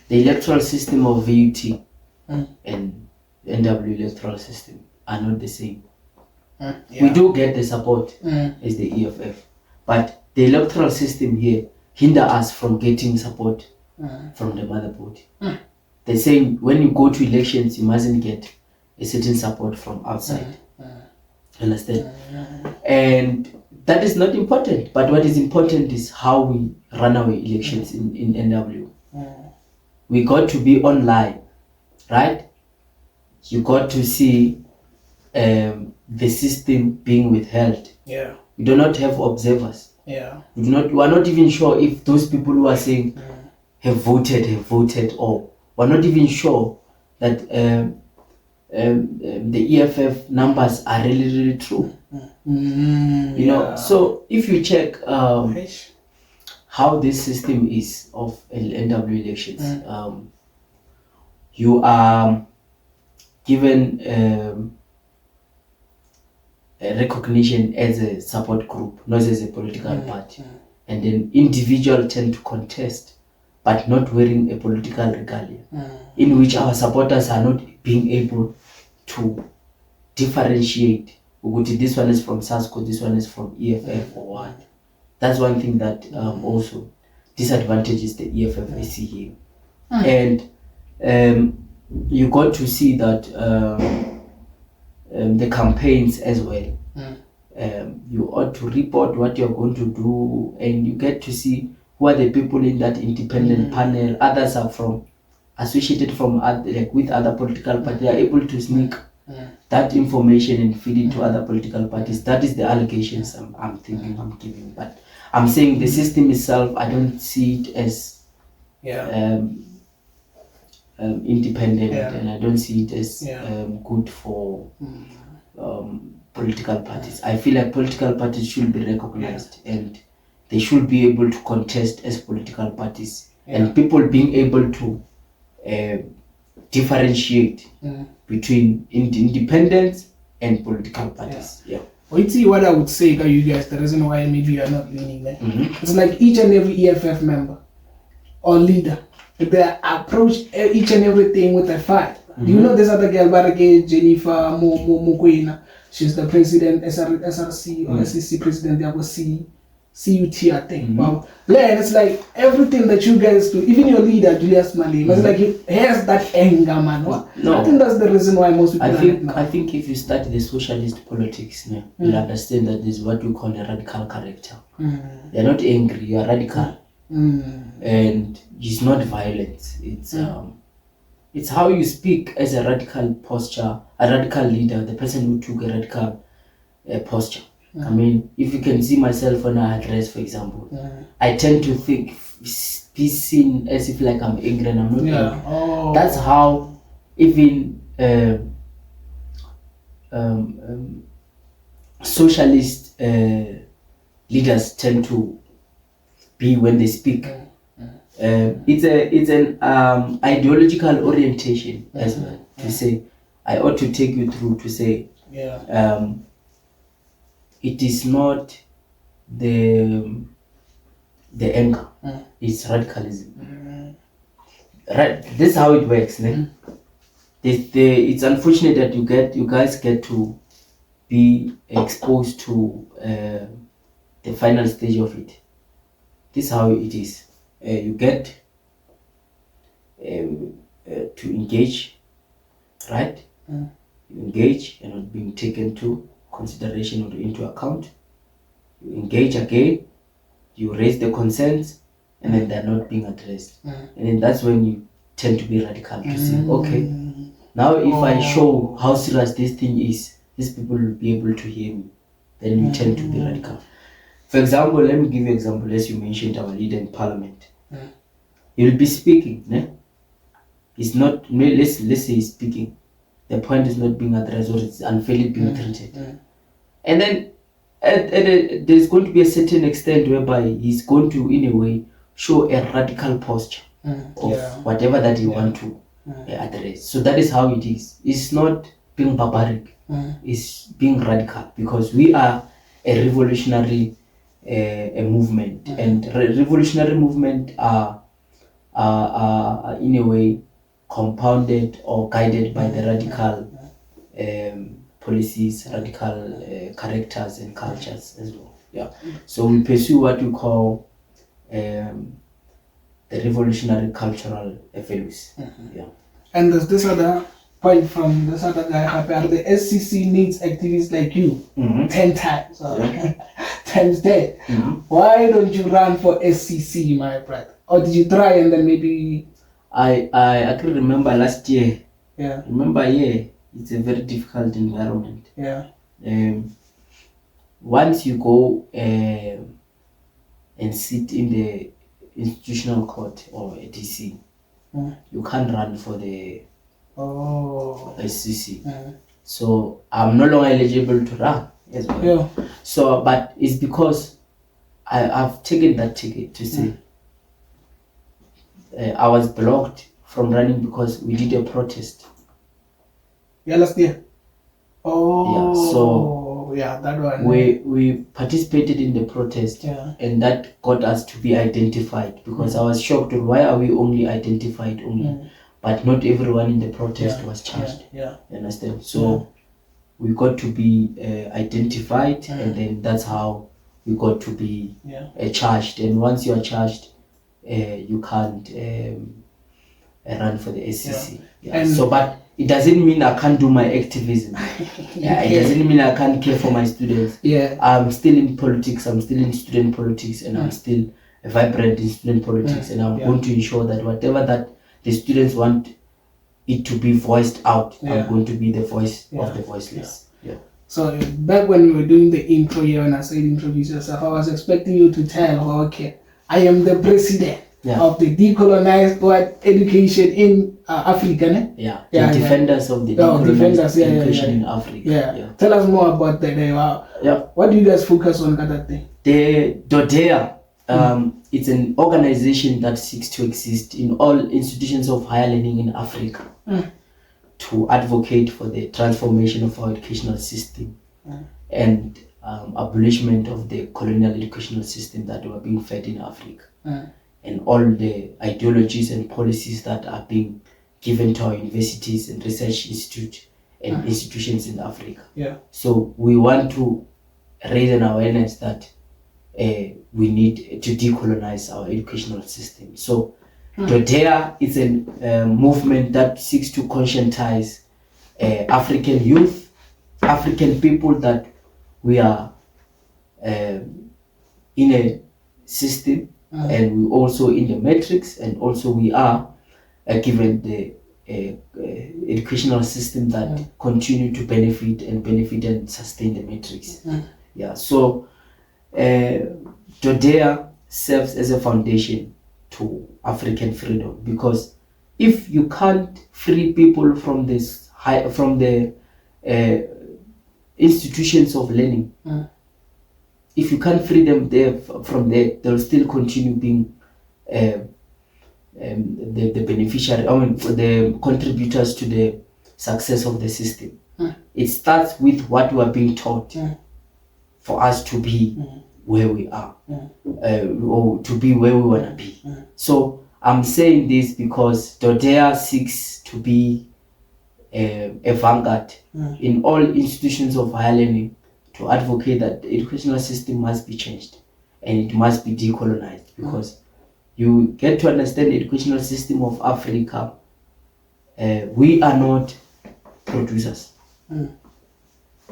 The electoral system of VUT and NW electoral system are not the same. We do get the support as the EFF, but the electoral system here hinder us from getting support from the motherboard. They're saying when you go to elections, you mustn't get a certain support from outside. Understand? And that is not important. But what is important is how we run our elections in NW. We got to be online, right? You got to see the system being withheld. We do not have observers. We are not even sure if those people who are saying have voted, or we're not even sure that the EFF numbers are really true. So if you check how this system is of NW elections, you are given a recognition as a support group, not as a political party, and then individuals tend to contest, but not wearing a political regalia, in which our supporters are not being able to differentiate. This one is from SASCO, this one is from EFF or what. That's one thing that also disadvantages the EFF I see here. And you got to see that the campaigns as well. You ought to report what you're going to do, and you get to see who are the people in that independent panel. Others are from associated from with other political parties. They are able to sneak that information and feed it to other political parties. That is the allegations I'm thinking I'm giving. But I'm saying the system itself, I don't see it as independent, and I don't see it as good for political parties. I feel like political parties should be recognized and they should be able to contest as political parties, and people being able to differentiate between independence and political parties. Well, you see what I would say to you guys, the reason why maybe you are not leaning there. It's like each and every EFF member or leader, they approach each and everything with a fight. You know this other girl, Barake, Jennifer, Mukwena. She's the president, SRC or SEC president. There was CUT, I think. Well, then it's like everything that you guys do, even your leader, Julius Malema, it's like he has that anger, man. No. I think that's the reason why most people I think if you study the socialist politics, you'll understand that this is what we call a radical character. They're not angry, you're radical. And it's not violence. It's how you speak as a radical posture, a radical leader, the person who took a radical posture. I mean, if you can see myself when I address, for example, I tend to be seen as if like I'm angry and I'm not angry. Oh. That's how even socialist leaders tend to be when they speak. It's an ideological orientation as well, to say, I ought to take you through to say, it is not the anger, it's radicalism. Right, this is how it works. It's unfortunate that you guys get to be exposed to the final stage of it. This is how it is. You get to engage, right? You engage and not being taken to consideration or into account. You engage again, you raise the concerns, and then they're not being addressed. And then that's when you tend to be radical, to say, okay, now if I show how serious this thing is, these people will be able to hear me. Then you tend to be radical. For example, let me give you an example, as you mentioned our leader in parliament. He will be speaking. It's not, let's say he's speaking. The point is not being addressed or it's unfairly being treated. And then there's going to be a certain extent whereby he's going to, in a way, show a radical posture of whatever that he want to address. So that is how it is. It's not being barbaric. It's being radical, because we are a revolutionary a movement, and revolutionary movement are in a way compounded or guided by the radical policies, radical characters and cultures as well. So we pursue what we call the revolutionary cultural values. And there's this other point from this other guy, Happy, the SCC needs activists like you 10 times. Times 10. Why don't you run for SCC, my brother? Or did you try and then maybe... I can remember last year. Remember, it's a very difficult environment. Once you go and sit in the institutional court or a DC, you can't run for the SCC. So I'm no longer eligible to run as well. So, but it's because I've taken that ticket to say I was blocked from running because we did a protest. Last year. That one. We participated in the protest, and that got us to be identified, because I was shocked. Why are we only identified but not everyone in the protest was charged? You understand? So we got to be identified, and then that's how we got to be charged. And once you are charged, you can't run for the SCC. So, but it doesn't mean I can't do my activism. It doesn't mean I can't care for my students. I'm still in politics. I'm still in student politics, and I'm still vibrant in student politics. And I'm going to ensure that whatever that the students want it to be voiced out, I'm going to be the voice of the voiceless. So back when we were doing the intro here, and I said introduce yourself, I was expecting you to tell, okay, I am the president of the decolonized education in Africa. The defenders of the decolonized education in Africa. Tell us more about that. What do you guys focus on that thing? The Dodea, it's an organization that seeks to exist in all institutions of higher learning in Africa to advocate for the transformation of our educational system and abolishment of the colonial educational system that were being fed in Africa, and all the ideologies and policies that are being given to our universities and research institutes and institutions in Africa. Yeah. So we want to raise an awareness that we need to decolonize our educational system. So Dodea is a movement that seeks to conscientize African youth, African people, that we are in a system and we also in the matrix, and also we are given the educational system that continue to benefit and sustain the matrix. Yeah, so Dodea serves as a foundation to African freedom, because if you can't free people from the institutions of learning, if you can't free them from there, they'll still continue being the beneficiary, the contributors to the success of the system. It starts with what we are being taught for us to be where we are, or to be where we want to be. So I'm saying this because Dodea seeks to be a vanguard in all institutions of higher learning, to advocate that the educational system must be changed and it must be decolonized, because you get to understand the educational system of Africa. We are not producers, we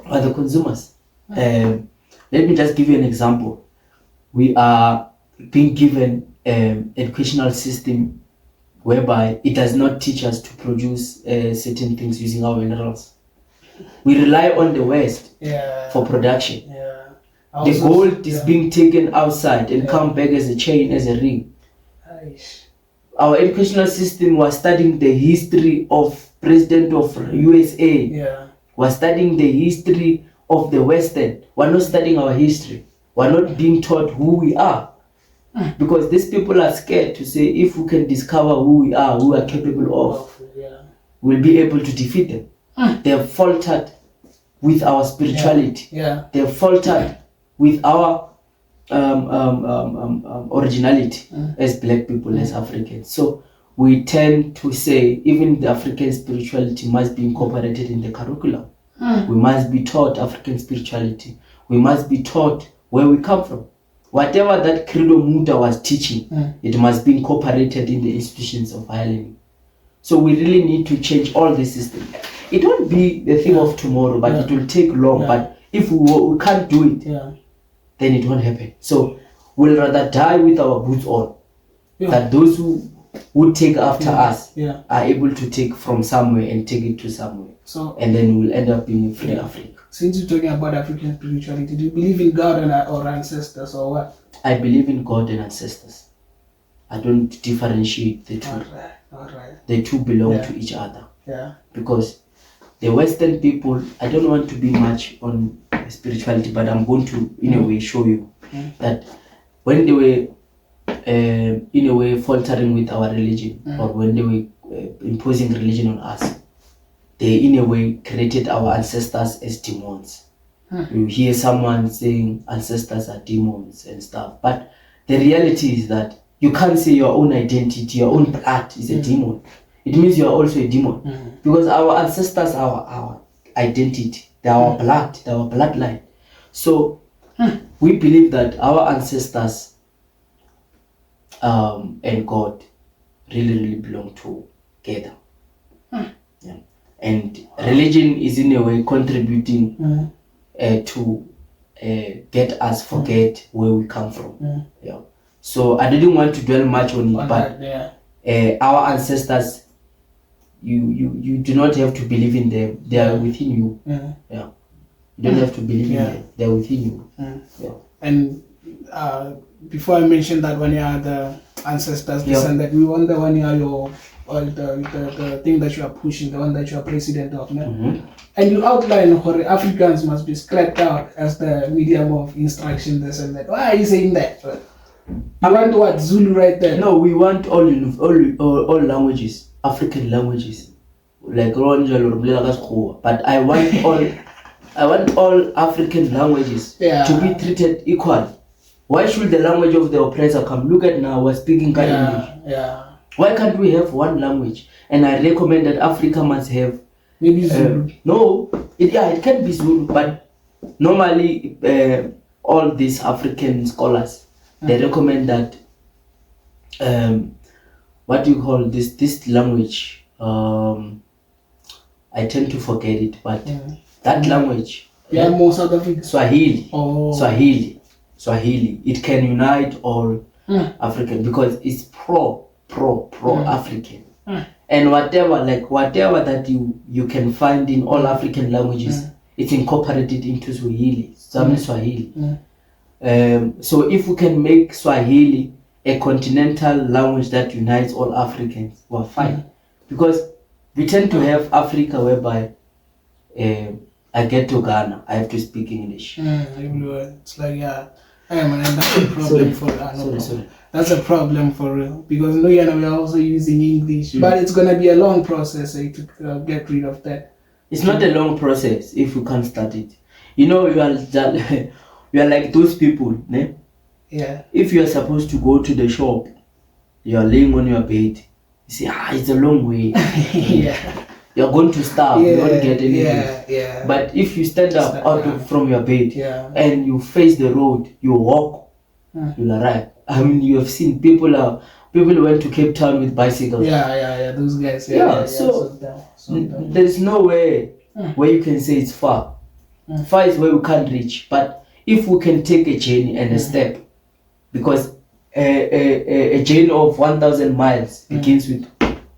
are the consumers. Let me just give you an example. We are being given an educational system whereby it does not teach us to produce certain things using our minerals. We rely on the West for production. The gold is being taken outside and come back as a chain, as a ring. Our educational system was studying the history of President of USA. We're studying the history of the Western. We're not studying our history. We're not being taught who we are. Because these people are scared to say, if we can discover who we are capable of, we'll be able to defeat them. They have faltered with our spirituality. They have faltered with our originality as black people, as Africans. So we tend to say even the African spirituality must be incorporated in the curriculum. We must be taught African spirituality. We must be taught where we come from. Whatever that Credo Muta was teaching, it must be incorporated in the institutions of higher learning. So we really need to change all the system. It won't be the thing of tomorrow, but it will take long. But if we can't do it, then it won't happen. So we'll rather die with our boots on, that those who would take after us are able to take from somewhere and take it to somewhere. So, and then we'll end up being a free Africa. Since you're talking about African spirituality, do you believe in God or ancestors, or what? I believe in God and ancestors. I don't differentiate the two. All right. The two belong to each other. Because the Western people, I don't want to be much on spirituality, but I'm going to, in a way, show you that when they were, in a way, faltering with our religion, or when they were imposing religion on us, they, in a way, created our ancestors as demons. You hear someone saying ancestors are demons and stuff, but the reality is that you can't say your own identity, your own blood is a demon. It means you are also a demon. Because our ancestors are our identity, they are our blood, they are our bloodline. So we believe that our ancestors and God really belong together. And religion is in a way contributing to get us forget where we come from. So I didn't want to dwell much on it, but our ancestors, you do not have to believe in them. They are within you. You don't have to believe in them. They are within you. And before I mentioned that when you are the ancestors, this and that, we wonder when you are your the thing that you are pushing, the one that you are president of, and you outline how Africans must be scrapped out as the medium of instruction, this and that. Why are you saying that? I want what Zulu right there. No, we want all languages, African languages, like but I want all African languages to be treated equal. Why should the language of the oppressor come? Look at now, we're speaking English. Why can't we have one language? And I recommend that Africa must have Maybe Zulu. No, it can be Zulu, but normally all these African scholars they recommend that what do you call this language? I tend to forget it, but that language. Yeah, more South Africa. Swahili. Oh. Swahili. It can unite all African because it's pro African. And whatever that you can find in all African languages, it's incorporated into Swahili. Swahili. So if we can make Swahili a continental language that unites all Africans, we're fine. Because we tend to have Africa whereby I get to Ghana, I have to speak English. Everywhere. It's like, yeah. Hey man, that's a problem sorry. That's a problem for real. Because we are also using English. But it's going to be a long process to get rid of that. It's not a long process if you can't start it. You know, you are like those people, né? Yeah. If you are supposed to go to the shop, you are laying on your bed. You say, it's a long way. Yeah. You're going to starve. You don't get anything. Yeah. But if you stand up from your bed and you face the road, you walk, you'll arrive. I mean, you have seen people went to Cape Town with bicycles. Yeah. Those guys. So there's no way where you can say it's far. Far is where we can't reach. But if we can take a journey and a step, because a journey of 1,000 miles begins with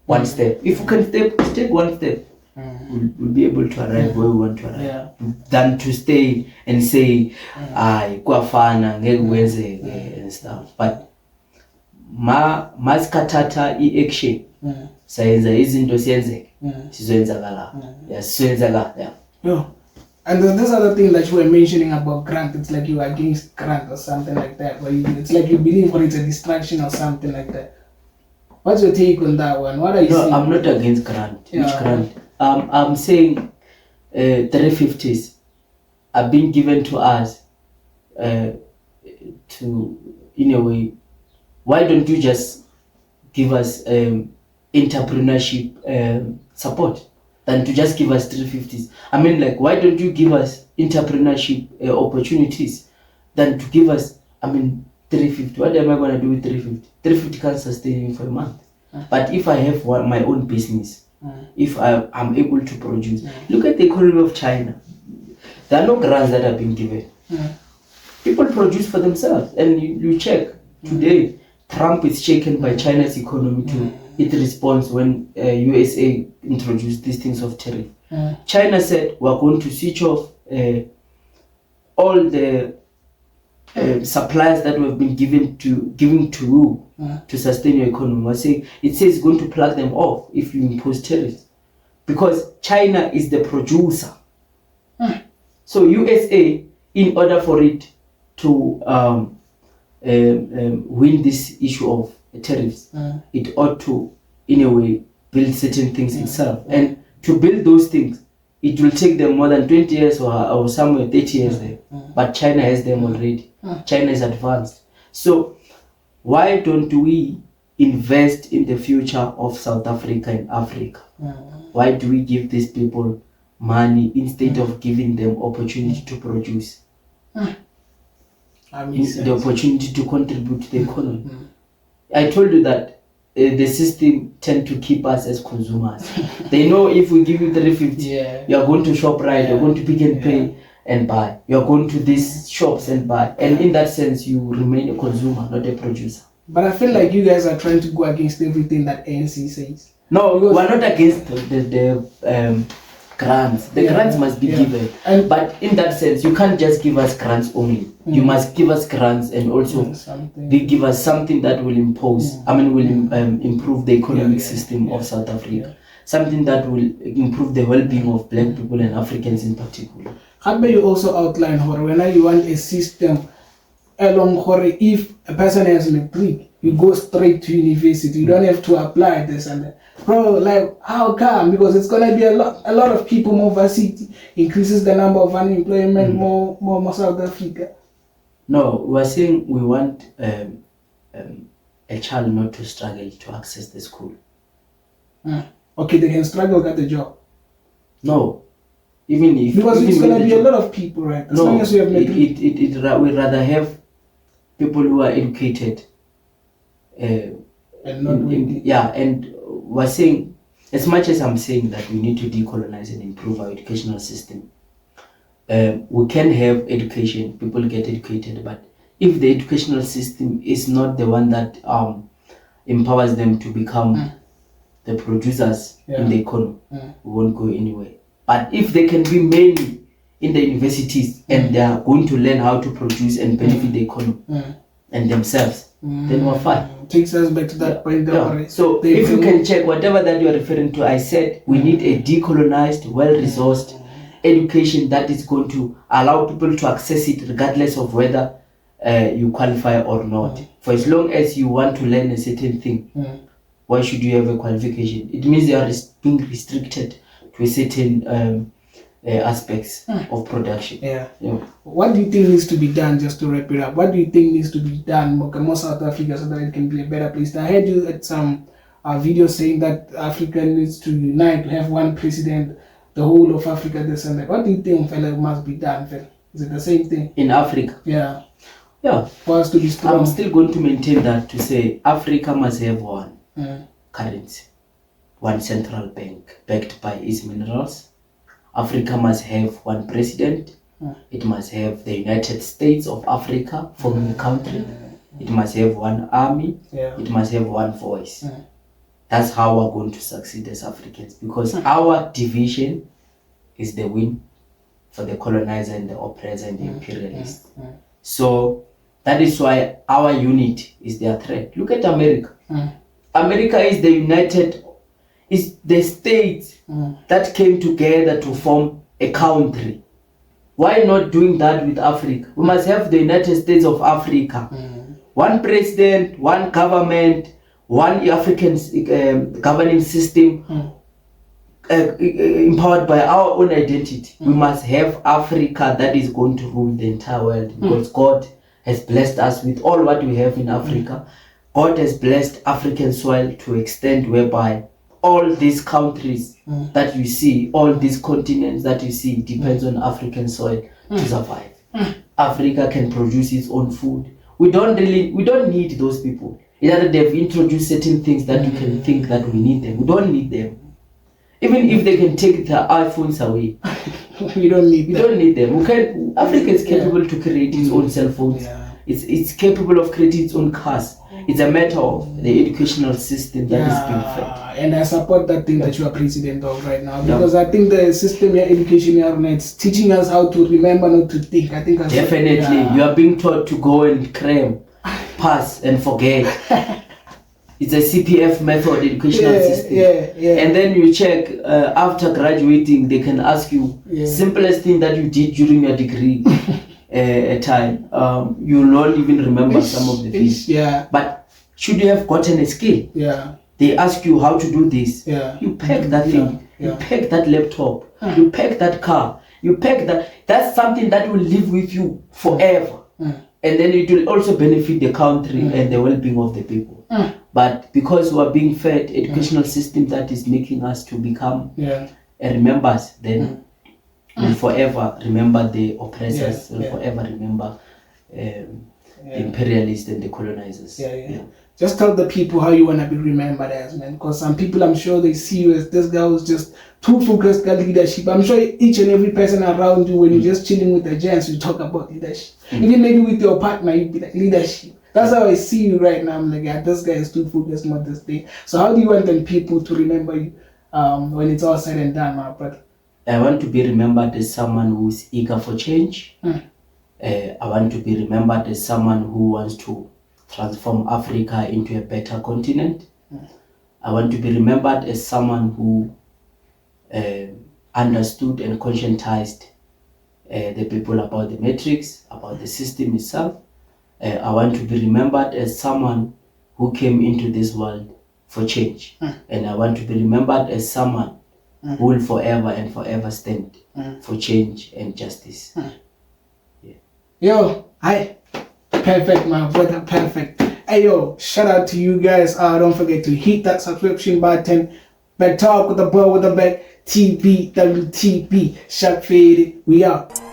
one step. If we can take one step, we'll be able to arrive where we want to arrive. Than to stay and say, kwafana and stuff. But maskatata action sayenza izinto siyenzeke sizoyenzakala. Yeah. And this other thing that you were mentioning about grant, it's like you are against grant or something like that. It's like you believe or it's a distraction or something like that. What's your take on that one? What are you saying? No, I'm not against grant. Which grant? I'm saying 350s are being given to us to, in a way, why don't you just give us entrepreneurship support than to just give us 350s? I mean, like, why don't you give us entrepreneurship opportunities than to give us, 350? What am I going to do with 350? 350 can't sustain me for a month. But if I have my own business, if I'm able to produce, look at the economy of China. There are no grants that are being given. People produce for themselves. And you check today, Trump is shaken by China's economy to its response when USA introduced these things of tariff. China said, we're going to switch off all the supplies that we've been giving to you to sustain your economy. It says it's going to plug them off if you impose tariffs, because China is the producer. So USA, in order for it to win this issue of tariffs, it ought to, in a way, build certain things itself. And to build those things, it will take them more than 20 years or somewhere 30 years there. But China has them already. China is advanced. So why don't we invest in the future of South Africa and Africa? Why do we give these people money instead of giving them opportunity to produce? The opportunity to contribute to the economy. I told you that the system tend to keep us as consumers. They know if we give you 350, you're going to ShopRite, you're going to Pick and Pay and buy. You're going to these shops and buy. And in that sense, you remain a consumer, not a producer. But I feel like you guys are trying to go against everything that ANC says. No, we're not against the grants. The grants must be given. But in that sense, you can't just give us grants only. You must give us grants and also give us something that will impose, will improve the economic system of South Africa. Something that will improve the well-being of black people and Africans in particular. How about you also outline, when you want a system along, if a person has matric, you go straight to university. You don't have to apply this and that. Bro, like, how come? Because it's gonna be a lot of people more varsity, increases the number of unemployment more South Africa. No, we're saying we want a child not to struggle to access the school. Okay, they can struggle to get the job. No. Even if because even it's when gonna the be a job- lot of people, right? As No, long as you have we rather have people who are educated. and not windy. Yeah, and we're saying, as much as I'm saying that we need to decolonize and improve our educational system, we can have education, people get educated, but if the educational system is not the one that empowers them to become the producers in the economy, we won't go anywhere. But if they can be mainly in the universities and they are going to learn how to produce and benefit the economy and themselves, then we're fine. Takes us back to that point. Yeah. So if you can check whatever that you are referring to, I said we need a decolonized, well-resourced education that is going to allow people to access it regardless of whether you qualify or not. For as long as you want to learn a certain thing, why should you have a qualification? It means you are being restricted to a certain aspects of production. Yeah. What do you think needs to be done, just to wrap it up? What do you think needs to be done more South Africa so that it can be a better place? I heard you at some video saying that Africa needs to unite, to have one president, the whole of Africa, this and that. What do you think, fella, must be done, fella? Is it the same thing? In Africa? Yeah. Yeah. For us to be strong. I'm still going to maintain that, to say Africa must have one currency, one central bank backed by its minerals. Africa must have one president. It must have the United States of Africa forming a country. It must have one army. It must have one voice. That's how we're going to succeed as Africans, because our division is the win for the colonizer and the oppressor and the imperialist. So that is why our unit is their threat. Look at America. America is the states that came together to form a country. Why not doing that with Africa? We must have the United States of Africa. One president, one government, one African governing system, empowered by our own identity. We must have Africa that is going to rule the entire world, because God has blessed us with all what we have in Africa. God has blessed African soil to extent whereby all these countries that you see, all these continents that you see, depends on African soil to survive. Africa can produce its own food. We don't need those people. Either they've introduced certain things that you can think that we need them. We don't need them. Even if they can take their iPhones away, we don't need them. Africa is capable to create its own cell phones. It's capable of creating its own cars. It's a matter of the educational system that is being fed. And I support that thing that you are president of right now, because I think the system, your education, it's teaching us how to remember, not to think. I think definitely you are being taught to go and cram, pass and forget. It's a CPF method educational system. And then you check after graduating, they can ask you simplest thing that you did during your degree. Time, you will not even remember some of the things. But should you have gotten a skill? They ask you how to do this. You pack that thing. You pack that laptop. You pack that car. You pack that. That's something that will live with you forever. And then it will also benefit the country and the well-being of the people. But because we are being fed educational system that is making us to become remembers, then we'll forever remember the oppressors. We'll forever remember the imperialists and the colonizers. Just tell the people how you want to be remembered as, man. Because some people, I'm sure they see you as this guy who's just too focused on leadership. I'm sure each and every person around you, when you're just chilling with the gents, you talk about leadership. Even maybe with your partner, you'd be like, leadership. That's how I see you right now. I'm like, yeah, this guy is too focused on this thing. So how do you want them people to remember you when it's all said and done, my brother? I want to be remembered as someone who's eager for change. I want to be remembered as someone who wants to transform Africa into a better continent. I want to be remembered as someone who understood and conscientized the people about the matrix, about the system itself. I want to be remembered as someone who came into this world for change. And I want to be remembered as someone who will forever and forever stand for change and justice. Yo, hi. Perfect, my brother, perfect. Hey, yo, shout out to you guys. Don't forget to hit that subscription button. Back talk with the bro with the back. TBWTB, Shaq Faded, we out.